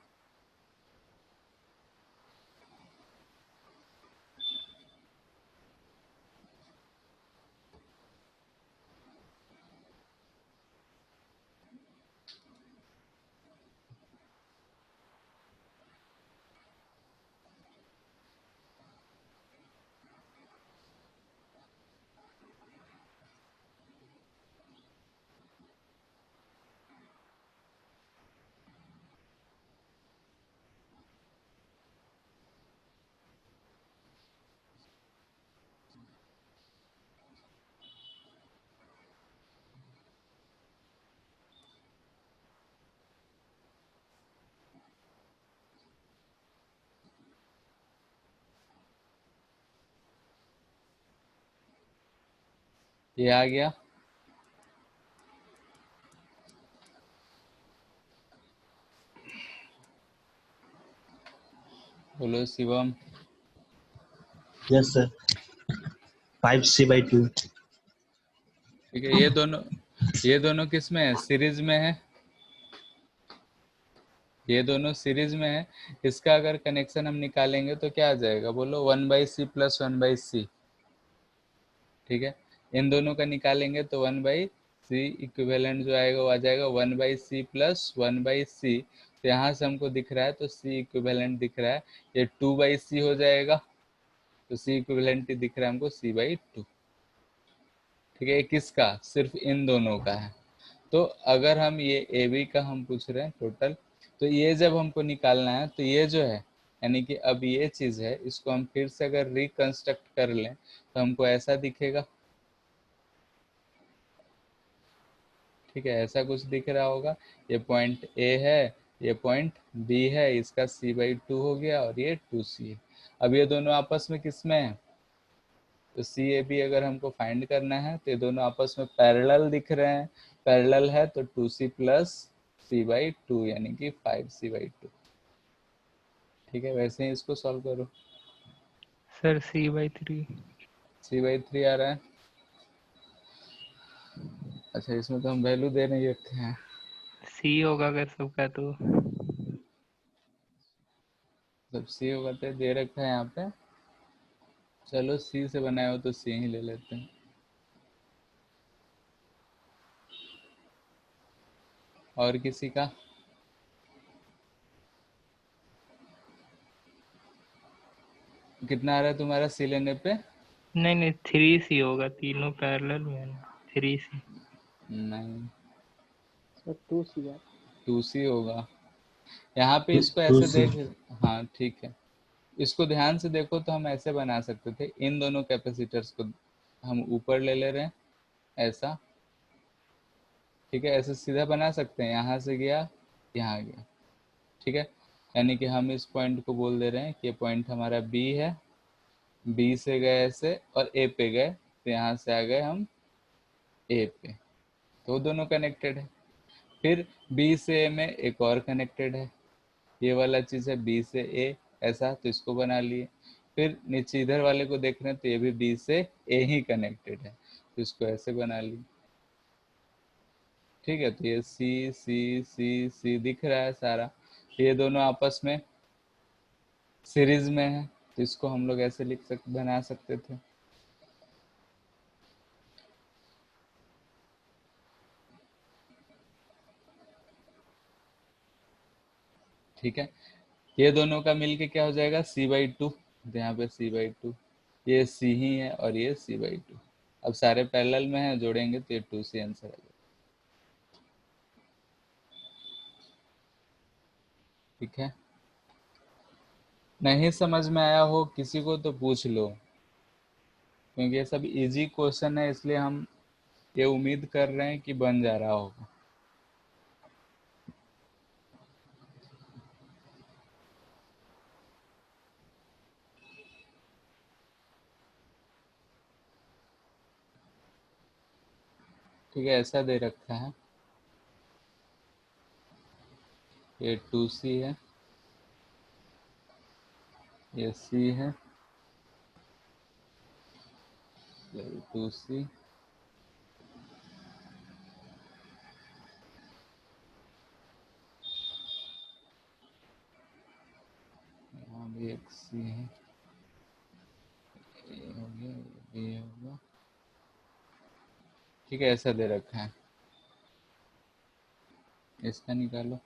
ये आ गया। बोलो शिवम। Yes, sir. 5C/2. ठीक है, ये दोनों किस में है? सीरीज में है। ये दोनों सीरीज में है। इसका अगर कनेक्शन हम निकालेंगे तो क्या आ जाएगा? बोलो 1/c प्लस 1/c। ठीक है, इन दोनों का निकालेंगे तो 1/c इक्विवेलेंट जो आएगा वो आ जाएगा 1/c प्लस 1/c। तो यहाँ से हमको दिख रहा है तो c इक्विवेलेंट दिख रहा है, ये 2/c हो जाएगा, तो c इक्विवेलेंट दिख रहा है हमको c/2। ठीक है, ये किसका? सिर्फ इन दोनों का है। तो अगर हम ये ए बी का हम पूछ रहे हैं टोटल, तो ये जब हमको निकालना है तो ये जो है, यानी कि अब ये चीज़ है, इसको हम फिर से अगर रिकंस्ट्रक्ट कर लें तो हमको ऐसा दिखेगा। ठीक है, ऐसा कुछ दिख रहा होगा। ये पॉइंट ए है, ये पॉइंट बी है, इसका c/2 हो गया और ये 2c है। अब ये दोनों आपस में किस में है? तो सी ए बी अगर हमको फाइंड करना है तो ये दोनों आपस में पैरेलल दिख रहे हैं। पैरेलल है तो 2c प्लस c/2 यानी कि 5c/2। ठीक है, वैसे ही इसको सॉल्व करो। Sir C/3। c/3 आ रहा है। अच्छा, इसमें तो हम वैल्यू दे नहीं रखे हैं। C होगा अगर सबका तो। जब c होगा तो दे रखा है यहाँ पे। चलो c से बनाए हो तो c ही ले लेते हैं। और किसी का? कितना आ रहा है तुम्हारा c लेने पे? नहीं नहीं 3C होगा, तीनों पैरेलल में है ना, 3C। नहीं, सर 2C है। 2c होगा। यहाँ पे इसको ऐसे 2C. देख। हाँ ठीक है, इसको ध्यान से देखो तो हम ऐसे बना सकते थे, इन दोनों कैपेसिटर्स को हम ऊपर ले ले रहे हैं ऐसा। ठीक है, ऐसे सीधा बना सकते हैं, यहाँ से गया यहाँ गया। ठीक है, यानी कि हम इस पॉइंट को बोल दे रहे हैं कि ये पॉइंट हमारा बी है, बी से गए ऐसे और ए पे गए, तो यहाँ से आ गए हम ए पे, तो दोनों कनेक्टेड है। फिर बी से ए में एक और कनेक्टेड है, ये वाला चीज़ है बी से ए ऐसा, तो इसको बना लिए। फिर नीचे इधर वाले को देख रहे हैं तो ये भी बी से ए ही कनेक्टेड है, तो इसको ऐसे बना लिए। ठीक है, तो ये सी सी सी सी दिख रहा है सारा, ये दोनों आपस में सीरीज में है, तो इसको हम लोग ऐसे बना सकते थे। ठीक है, ये दोनों का मिलके क्या हो जाएगा? c/2। यहाँ पे c/2, ये c ही है और ये c/2। अब सारे पैरेलल में है, जोड़ेंगे तो ये 2c आंसर आ जाएगा। ठीक है, नहीं समझ में आया हो किसी को तो पूछ लो, क्योंकि ये सब इजी क्वेश्चन है, इसलिए हम ये उम्मीद कर रहे हैं कि बन जा रहा होगा। ठीक है, ऐसा दे रखा है। ये 2C है, ये C है, ये 2C, यहाँ भी एक C है, ये हो गया, ये भी हो गया। ठीक है, ऐसा दे रखा है, इसका निकालो।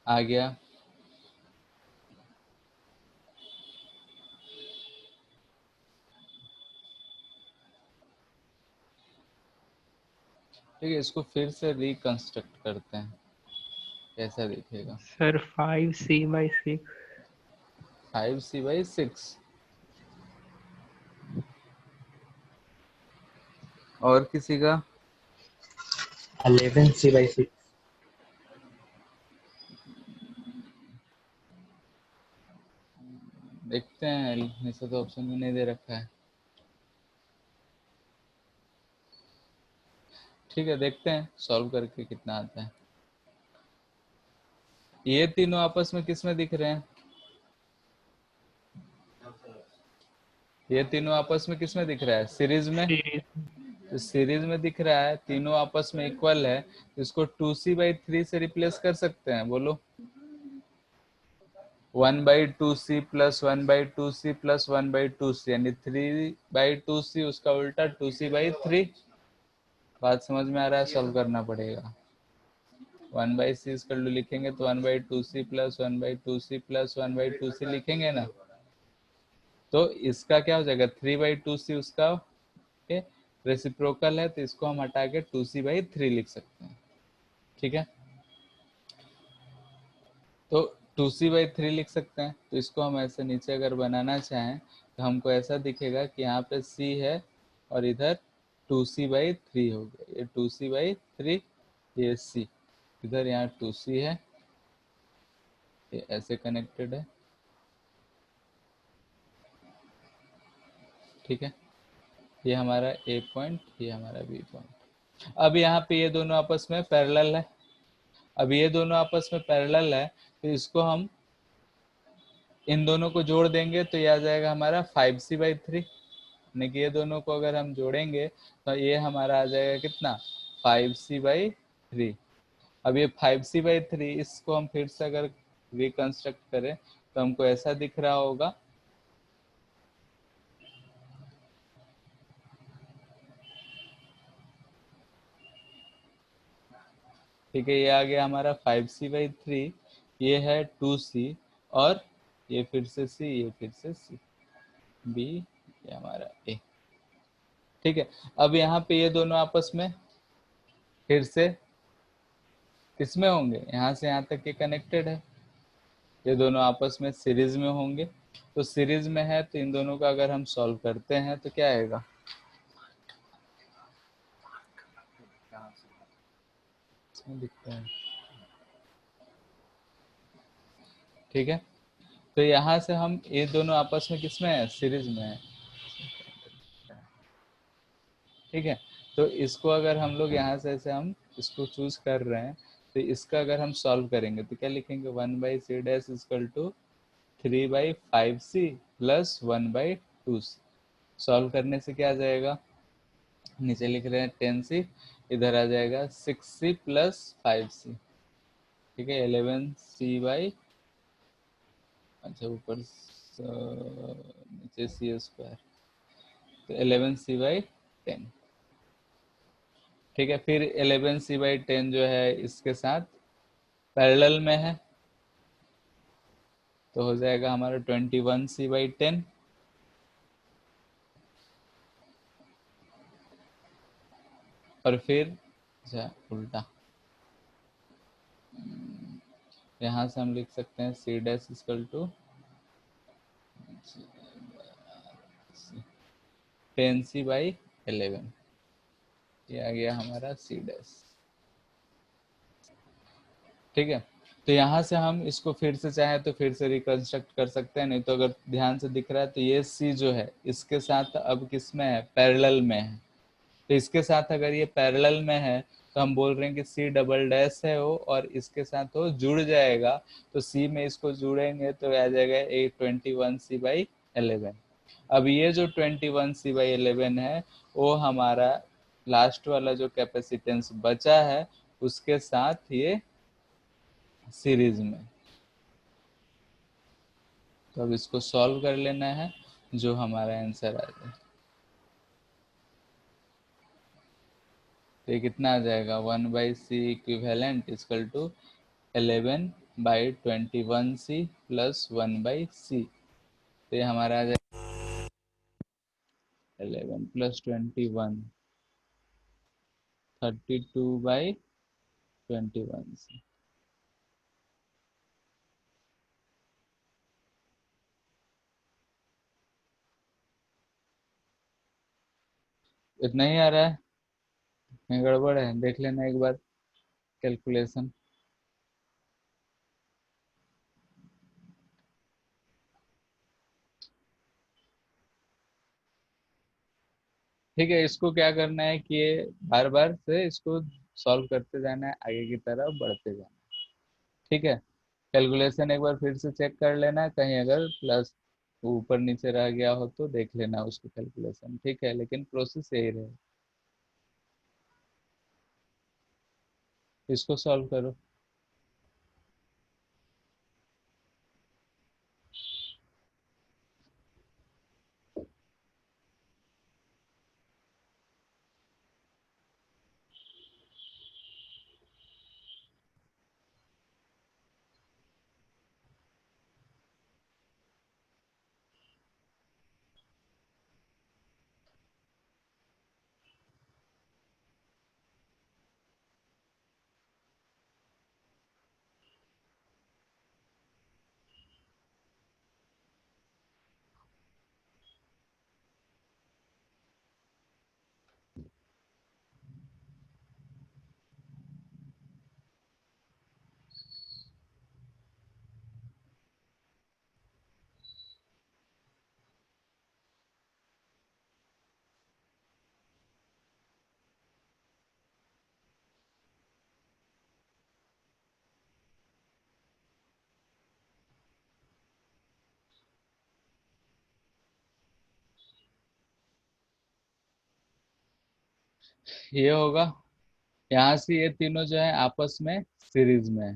आ गया। ठीक है, इसको फिर से रिकंस्ट्रक्ट करते हैं, कैसा दिखेगा। Sir 5C/6। 5C/6। और किसी का? 11C/6। देखते हैं, ऐसा तो ऑप्शन में नहीं दे रखा है। ठीक है, देखते हैं सॉल्व करके कितना आता है। ये तीनों आपस में किस में दिख रहे हैं? ये तीनों आपस में किस में दिख रहा है? सीरीज में। सीरीज। तो सीरीज में दिख रहा है, तीनों आपस में इक्वल है, इसको 2C/3 से रिप्लेस कर सकते हैं, बोलो। 1/2C plus 1/2C plus 1/2C, यानी 3/2C, उसका उल्टा 2C/3। बात समझ में आ रहा है? सॉल्व करना पड़ेगा। 1/C लिखेंगे तो 1/2C plus 1/2C plus 1/2C लिखेंगे ना, तो इसका क्या हो जाएगा? 3/2C उसका रेसिप्रोकल है, तो इसको हम हटा के 2C/3 लिख सकते हैं। ठीक है, तो 2C/3 लिख सकते हैं। तो इसको हम ऐसे नीचे अगर बनाना चाहें तो हमको ऐसा दिखेगा कि यहाँ पे C है और इधर 2C/3 हो गया, ये 2C/3, ये C, इधर यहाँ 2C है, ये ऐसे कनेक्टेड है। ठीक है, ये हमारा A पॉइंट, ये हमारा B पॉइंट। अब यहाँ पे ये दोनों आपस में पैरेलल है। अब ये दोनों आपस में पैरेलल है, तो इसको हम इन दोनों को जोड़ देंगे तो ये आ जाएगा हमारा 5C/3। यानी कि ये दोनों को अगर हम जोड़ेंगे तो ये हमारा आ जाएगा कितना? 5C/3। अब ये 5C/3, इसको हम फिर से अगर रिकंस्ट्रक्ट करें तो हमको ऐसा दिख रहा होगा। ठीक है, ये आ गया हमारा 5C/3। ये है 2C, और ये फिर से C, ये फिर से C, B, ये हमारा A। ठीक है, अब यहाँ पे ये दोनों आपस में फिर से किसमें होंगे, यहाँ से यहाँ तक ये कनेक्टेड है, ये दोनों आपस में सीरीज में होंगे। तो सीरीज में है तो इन दोनों का अगर हम सॉल्व करते हैं तो क्या आएगा, इसमें दिखता है। ठीक है, तो यहाँ से हम ये दोनों आपस में किसमें है, सीरीज में है। ठीक है, तो इसको अगर हम लोग यहाँ से ऐसे हम इसको चूज कर रहे हैं, तो इसका अगर हम सॉल्व करेंगे तो क्या लिखेंगे, 1/c dash equal to 3/5c plus 1/2c। Solve करने से क्या आ जाएगा, नीचे लिख रहे हैं 10c, इधर आ जाएगा 6c प्लस 5c। ठीक है, 11c बाई, अच्छा ऊपर नीचे c स्क्वायर, तो 11c/10। ठीक है, फिर 11c/10 जो है इसके साथ पैरेलल में है, तो हो जाएगा हमारा 21c/10। और फिर अच्छा उल्टा, यहाँ से हम लिख सकते हैं c dash equal to 10c/11। ये आ गया हमारा c डैश। ठीक है, तो यहाँ से हम इसको फिर से चाहे तो फिर से रिकंस्ट्रक्ट कर सकते हैं, नहीं तो अगर ध्यान से दिख रहा है तो ये c जो है इसके साथ अब किस में है, पैरेलल में है। तो इसके साथ अगर ये पैरेलल में है तो हम बोल रहे हैं कि c डबल डैश है वो, और इसके साथ वो जुड़ जाएगा, तो c में इसको जुड़ेंगे तो आ जाएगा 21c/11। अब ये जो 21c/11 है वो हमारा लास्ट वाला जो कैपेसिटेंस बचा है उसके साथ ये सीरीज में। तो अब इसको सॉल्व कर लेना है, जो हमारा आंसर आ जाए। तो ये कितना आ जाएगा, 1/c equivalent equal to 11/21c plus 1/c। तो ये हमारा आ जाएगा 11 प्लस 21, 32/21c। इतना ही आ रहा है, कहीं गड़बड़ है, देख लेना एक बार कैलकुलेशन। ठीक है, इसको क्या करना है कि ये बार बार से इसको सॉल्व करते जाना है, आगे की तरफ बढ़ते जाना है। ठीक है, कैलकुलेशन एक बार फिर से चेक कर लेना, कहीं अगर प्लस ऊपर नीचे रह गया हो तो देख लेना उसको कैलकुलेशन। ठीक है, लेकिन प्रोसेस यही रहे। इसको सॉल्व करो। ये होगा, यहाँ से ये तीनों जो है आपस में सीरीज में है।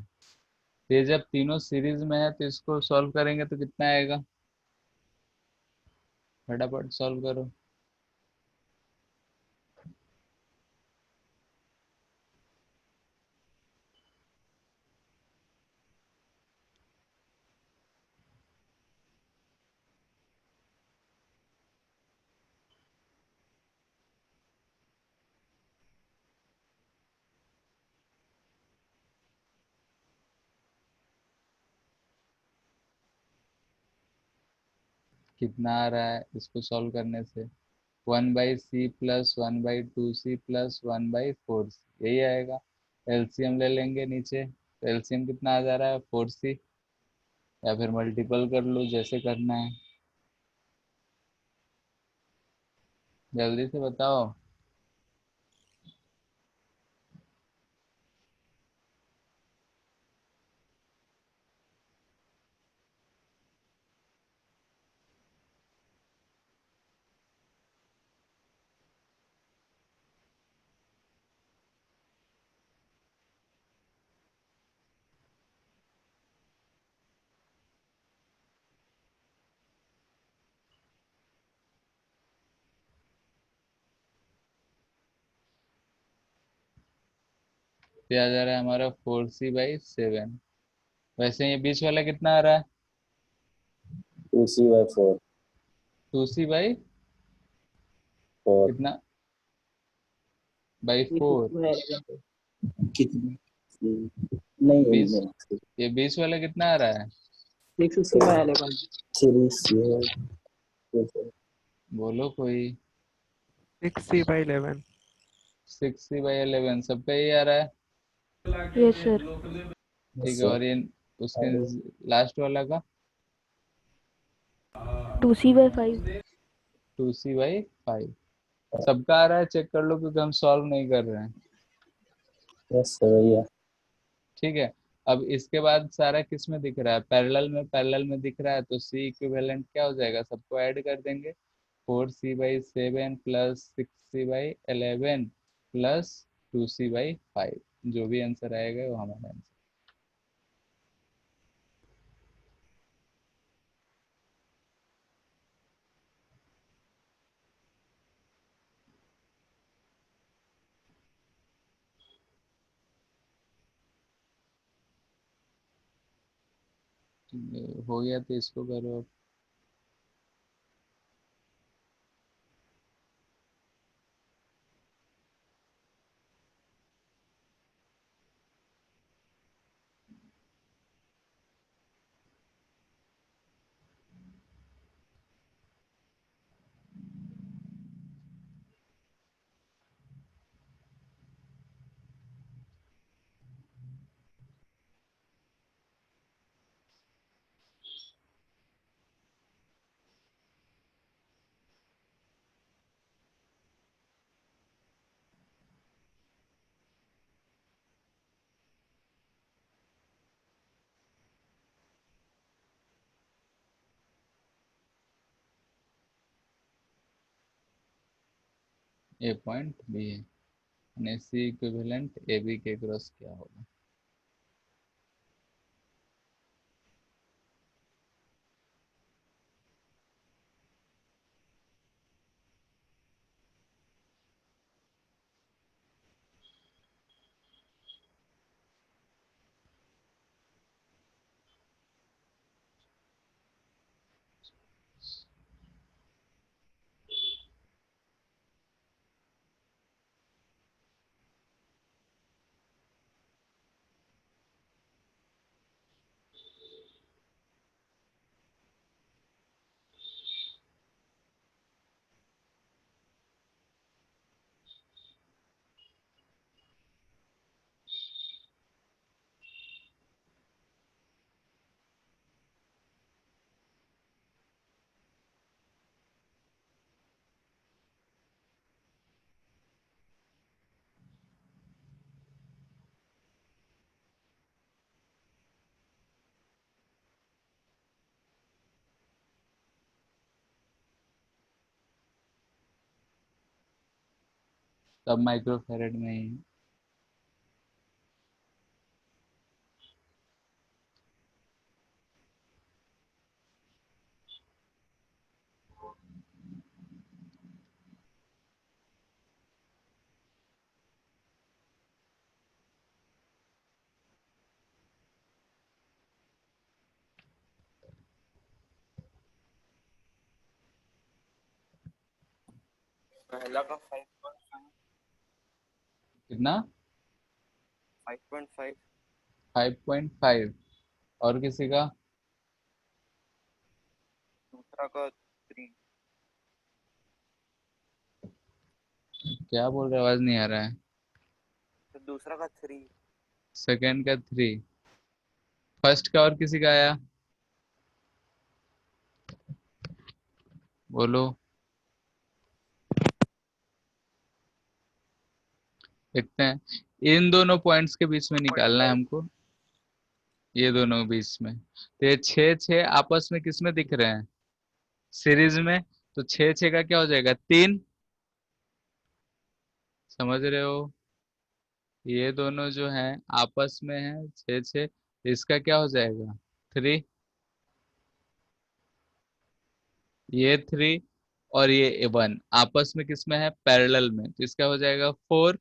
ये जब तीनों सीरीज में है तो इसको सॉल्व करेंगे तो कितना आएगा, फटाफट सॉल्व करो। कितना आ रहा है इसको सॉल्व करने से? 1/c plus 1/2c plus 1/4c, यही आएगा। एलसीएम ले लेंगे नीचे, तो एलसीएम कितना आ जा रहा है? 4c, या फिर मल्टीपल कर लो जैसे करना है, जल्दी से बताओ। ये आ जा रहा है हमारा 4c/7। वैसे ये बीच वाला कितना आ रहा है? 2c/4। 2c बाई 4 कितना? बाई 4। कितनी? नहीं बीच, नहीं, ये बीच वाला कितना आ रहा है? 6c/11। 3c। बोलो कोई। 6c/11। 6c/11 सबका यही आ रहा है। Yes sir. ठीक है, और ये उसके लास्ट वाला का? 2c/5। 2c/5 सबका आ रहा है। चेक कर लो, क्योंकि हम सॉल्व नहीं कर रहे हैं। यस सर, वही है। ठीक है। अब इसके बाद सारा किस में दिख रहा है? पैरेलल में। पैरेलल में दिख रहा है तो सी इक्विवेलेंट क्या हो जाएगा? सबको ऐड कर देंगे। 4c/7 plus 6c/11 plus 2c/5, जो भी आंसर आएगा वो हमारा आंसर। हो गया तो इसको करो। A.B है, यानी सी इक्विवेलेंट AB के क्रॉस क्या होगा? सब माइक्रोफेरेड में ही। पहला का 5.5। कितना? 5.5। 5.5। और किसी का? दूसरा का क्या बोल रहे हो? आवाज नहीं आ रहा है। तो दूसरा का 3। सेकंड का 3। फर्स्ट का और किसी का आया? बोलो। देखते हैं। इन दोनों पॉइंट्स के बीच में निकालना है हमको। ये दोनों के बीच में, तो ये 6 6 आपस में किस में दिख रहे हैं? सीरीज में। तो 6 6 का क्या हो जाएगा? 3। समझ रहे हो? ये दोनों जो हैं आपस में है 6 6, इसका क्या हो जाएगा? 3। ये 3 और ये 1 आपस में किस में है? पैरेलल में, तो इसका हो जाएगा 4।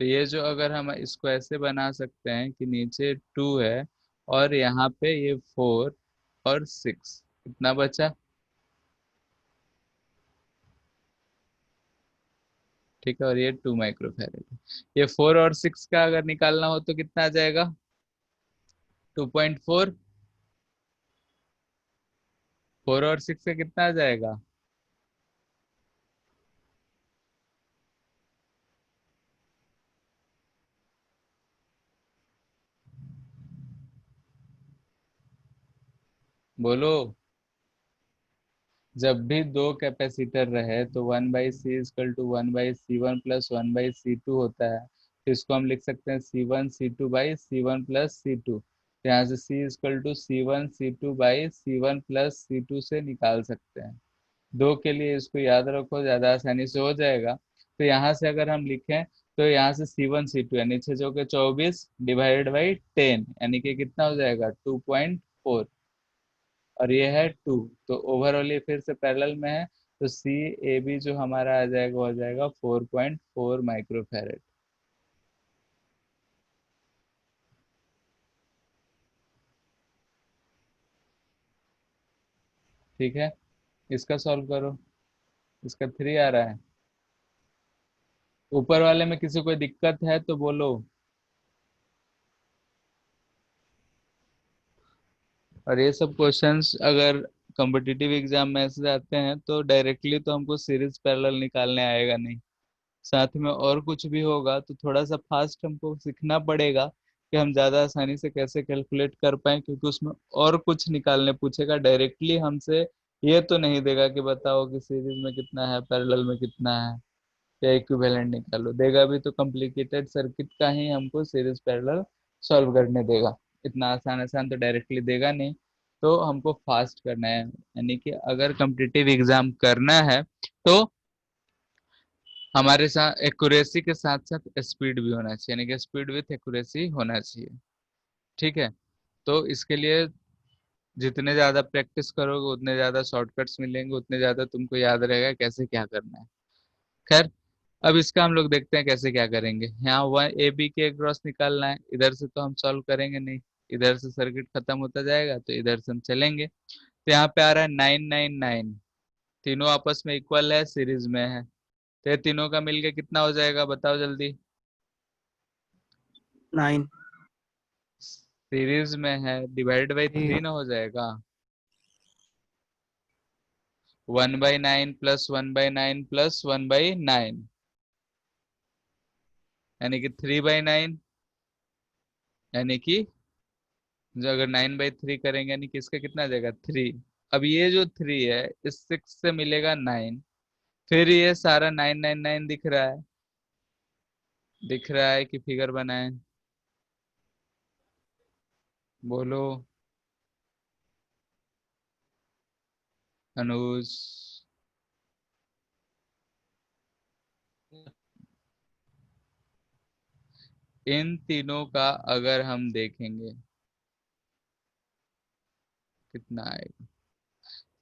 तो ये जो, अगर हम इसको ऐसे बना सकते हैं कि नीचे 2 है और यहाँ पे ये 4 और 6, कितना बचा? ठीक है, और ये 2 माइक्रोफैरेड है। ये 4 और 6 का अगर निकालना हो तो कितना आ जाएगा? 2.4। 4 और 6 का कितना आ जाएगा? बोलो। जब भी दो कैपेसिटर रहे तो 1/C = 1/C1 + 1/C2 होता है। तो इसको हम लिख सकते हैं C1 C2/C1 + C2। तो यहाँ से C = C1 C2/C1 + C2 से निकाल सकते हैं। दो के लिए इसको याद रखो, ज्यादा आसानी से हो जाएगा। तो यहाँ से अगर हम लिखें तो यहाँ से C1 C2 यानी 6 × 24 ÷ 10 यानी कि कितना हो जाएगा? 2.4। और ये है 2। तो ओवरऑल ये फिर से पैरेलल में है। तो CAB जो हमारा आ जाएगा हो जाएगा 4.4 माइक्रोफैरेड। ठीक है, इसका सॉल्व करो। इसका 3 आ रहा है। ऊपर वाले में किसी कोई दिक्कत है तो बोलो। और ये सब क्वेश्चंस अगर कॉम्पिटिटिव एग्जाम में ऐसे आते हैं तो डायरेक्टली तो हमको सीरीज पैरेलल निकालने आएगा नहीं। साथ में और कुछ भी होगा तो थोड़ा सा फास्ट हमको सीखना पड़ेगा कि हम ज्यादा आसानी से कैसे कैलकुलेट कर पाए, क्योंकि उसमें और कुछ निकालने पूछेगा। डायरेक्टली हमसे ये तो नहीं देगा कि बताओ कि सीरीज में कितना है, पैरेलल में कितना है, या इक्विवेलेंट निकालो। देगा भी तो कॉम्प्लिकेटेड सर्किट का ही हमको सीरीज पैरेलल सॉल्व करने देगा। इतना आसान आसान तो डायरेक्टली देगा नहीं। तो हमको फास्ट करना है, यानी कि अगर कॉम्पिटिटिव एग्जाम करना है तो हमारे साथ एक्यूरेसी के साथ साथ स्पीड भी होना चाहिए, यानी कि स्पीड विथ एक्यूरेसी होना चाहिए। ठीक है, तो इसके लिए जितने ज्यादा प्रैक्टिस करोगे उतने ज्यादा शॉर्टकट्स मिलेंगे, उतने ज्यादा तुमको याद रहेगा कैसे क्या करना है। खैर, अब इसका हम लोग देखते हैं कैसे क्या करेंगे। यहाँ 1AB के क्रॉस निकालना है, इधर से तो हम सॉल्व करेंगे नहीं, इधर से सर्किट खत्म होता जाएगा तो इधर से हम चलेंगे। तो यहाँ पे आ रहा है 999। तीनों आपस में इक्वल है, सीरीज में है। तो ये तीनों का मिलके कितना हो जाएगा बताओ जल्दी। 9। सीरीज में है, डिवाइड बाई 3 ना हो जाएगा। 1/9 + 1/9 + 1/9 यानी कि 3/9, यानी कि जो अगर 9/3 करेंगे यानी कि इसका कितना आ जाएगा? 3। अब ये जो 3 है इस 6 से मिलेगा 9। फिर ये सारा 999 दिख रहा है, दिख रहा है कि फिगर बनाए? बोलो अनुज। इन तीनों का अगर हम देखेंगे कितना आएगा।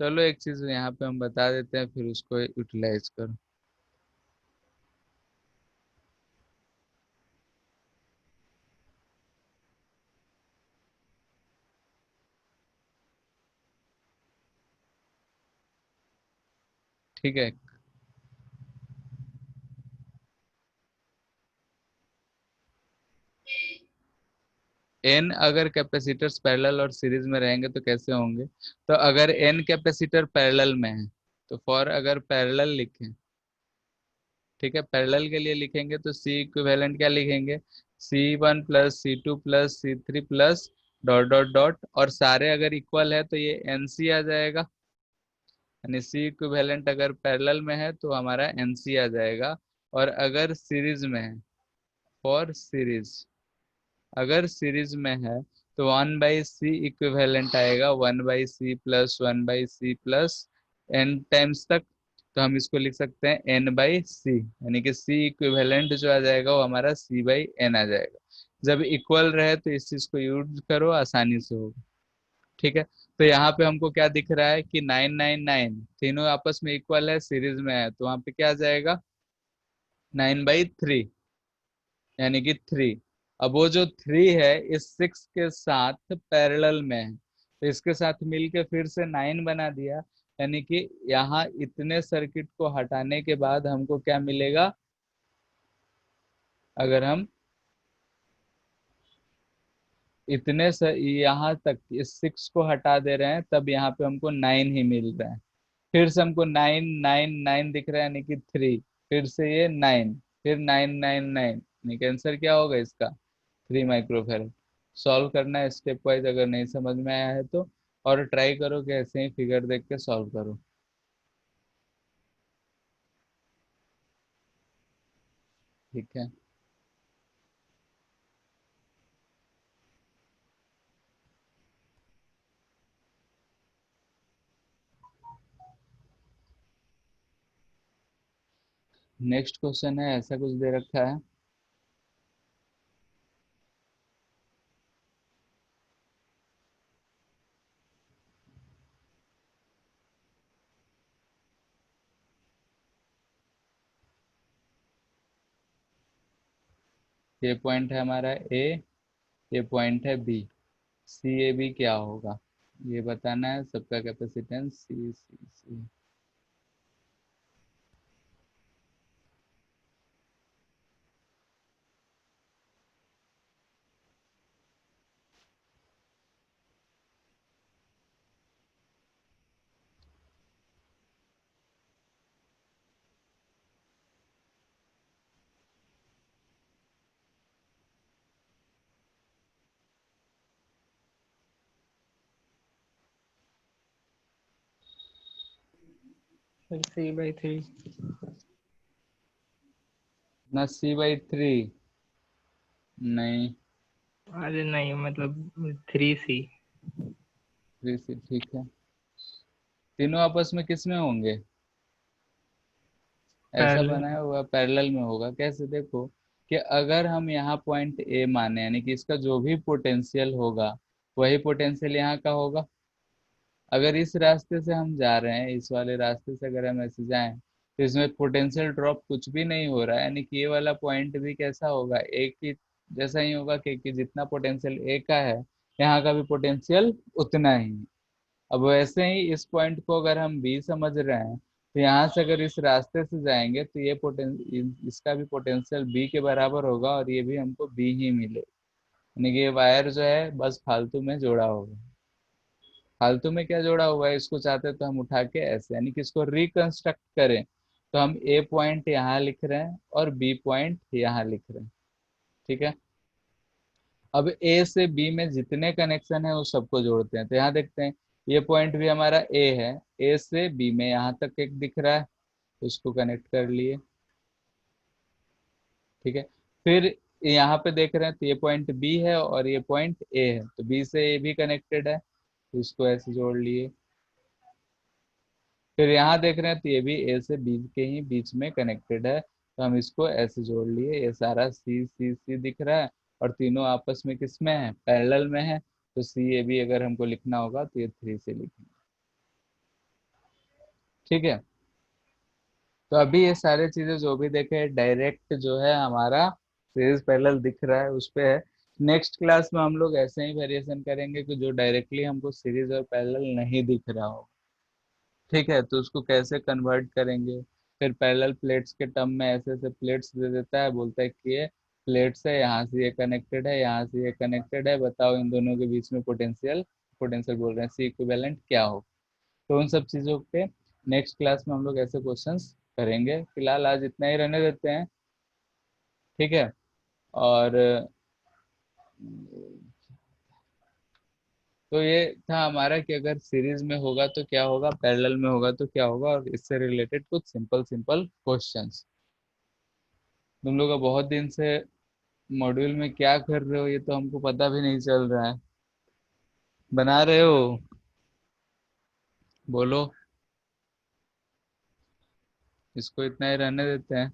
चलो एक चीज यहाँ पे हम बता देते हैं, फिर उसको यूटिलाइज करो। ठीक है, एन अगर कैपेसिटर्स पैरेलल और सीरीज में रहेंगे तो कैसे होंगे? तो अगर एन कैपेसिटर पैरेलल में है तो फॉर अगर पैरेलल लिखें ठीक है, पैरेलल के लिए लिखेंगे तो सी इक्विवेलेंट क्या लिखेंगे, C1 plus C2 plus C3 plus dot dot dot, और सारे अगर इक्वल है तो ये NC आ जाएगा, यानी सी इक्विवेलेंट अगर पैरेलल में है तो हमारा NC आ जाएगा। और अगर सीरीज में है, फॉर सीरीज, अगर सीरीज में है तो 1/C इक्विवेलेंट आएगा, 1/C plus 1/C plus n times तक। तो हम इसको लिख सकते हैं n/C, यानी कि C इक्विवेलेंट जो आ जाएगा वो हमारा C/n आ जाएगा। जब इक्वल रहे तो इस चीज को यूज करो, आसानी से होगा। ठीक है, तो यहाँ पे हमको क्या दिख रहा है कि 999 तीनों आपस में इक्वल है, सीरीज में है, तो वहां पे क्या आ जाएगा 9/3, यानी कि 3। अब वो जो 3 है इस 6 के साथ पैरेलल में है, तो इसके साथ मिलके फिर से 9 बना दिया, यानी कि यहाँ इतने सर्किट को हटाने के बाद हमको क्या मिलेगा, अगर हम इतने से यहाँ तक इस 6 को हटा दे रहे हैं तब यहाँ पे हमको 9 ही मिल रहा है। फिर से हमको 999 दिख रहा है, यानी कि 3, फिर से ये 9, फिर 999, यानी कि आंसर क्या होगा इसका 3 माइक्रोफेरेड। सॉल्व करना है स्टेप वाइज, अगर नहीं समझ में आया है तो, और ट्राई करो कि ऐसे ही फिगर देख के सॉल्व करो। ठीक है, नेक्स्ट क्वेश्चन है, ऐसा कुछ दे रखा है, ये पॉइंट है हमारा ए, ये पॉइंट है बी, CAB क्या होगा ये बताना है, सबका कैपेसिटेंस C। C/3। ना C/3, नहीं, अरे नहीं, मतलब 3C। 3C ठीक है। तीनों आपस में किस में होंगे, ऐसा पैरेलल। बनाया हुआ पैरेलल में होगा, कैसे देखो कि अगर हम यहाँ पॉइंट ए माने, यानी कि इसका जो भी पोटेंशियल होगा वही पोटेंशियल यहाँ का होगा। अगर इस रास्ते से हम जा रहे हैं, इस वाले रास्ते से अगर हम ऐसे जाएं तो इसमें पोटेंशियल ड्रॉप कुछ भी नहीं हो रहा है, यानी कि ये वाला पॉइंट भी कैसा होगा, एक ही जैसा ही होगा, कि जितना पोटेंशियल ए का है यहाँ का भी पोटेंशियल उतना ही है। अब वैसे ही इस पॉइंट को अगर हम बी समझ रहे हैं तो यहाँ से अगर इस रास्ते से जाएंगे तो ये इसका भी पोटेंशियल बी के बराबर होगा, और ये भी हमको बी ही मिले, यानी कि ये वायर जो है बस फालतू में जोड़ा होगा। फालतू में क्या जोड़ा हुआ है, इसको चाहते तो हम उठा के ऐसे, यानी कि इसको रिकंस्ट्रक्ट करें तो हम ए पॉइंट यहाँ लिख रहे हैं और बी पॉइंट यहाँ लिख रहे हैं। ठीक है, अब ए से बी में जितने कनेक्शन है वो सबको जोड़ते हैं, तो यहाँ देखते हैं ये पॉइंट भी हमारा ए है, ए से बी में यहाँ तक एक दिख रहा है, तो इसको कनेक्ट कर लिए। ठीक है, फिर यहाँ पे देख रहे हैं तो ये पॉइंट बी है और ये पॉइंट ए है, तो बी से ए भी कनेक्टेड है, तो इसको ऐसे जोड़ लिए। फिर यहाँ देख रहे हैं तो ये भी ए से बी के ही बीच में कनेक्टेड है, तो हम इसको ऐसे जोड़ लिए, ये सारा सी सी सी दिख रहा है, और तीनों आपस में किस में है, पैरेलल में है, तो CAB अगर हमको लिखना होगा तो ये 3 से लिखेंगे। ठीक है, तो अभी ये सारे चीजें जो भी देखे डायरेक्ट जो है हमारा सीरीज पैरेलल दिख रहा है उस पे है। नेक्स्ट क्लास में हम लोग ऐसे ही वेरिएशन करेंगे कि जो डायरेक्टली हमको सीरीज और पैरेलल नहीं दिख रहा हो। ठीक है, तो उसको कैसे कन्वर्ट करेंगे, फिर पैरेलल प्लेट्स के टर्म में ऐसे ऐसे प्लेट्स दे देता है, बोलता है कि ये प्लेट्स है, यहाँ से ये कनेक्टेड है, यहाँ से ये कनेक्टेड है, बताओ इन दोनों के बीच में पोटेंशियल, पोटेंशियल बोल रहे हैं C इक्विवेलेंट क्या हो। तो उन सब चीज़ों पे नेक्स्ट क्लास में हम लोग ऐसे क्वेश्चंस करेंगे। फिलहाल आज इतना ही रहने देते हैं, ठीक है। और तो ये था हमारा कि अगर सीरीज में होगा तो क्या होगा, पैरेलल में होगा तो क्या होगा, और इससे रिलेटेड कुछ सिंपल सिंपल क्वेश्चंस। तुम लोग बहुत दिन से मॉड्यूल में क्या कर रहे हो ये तो हमको पता भी नहीं चल रहा है। बना रहे हो? बोलो। इसको इतना ही रहने देते हैं।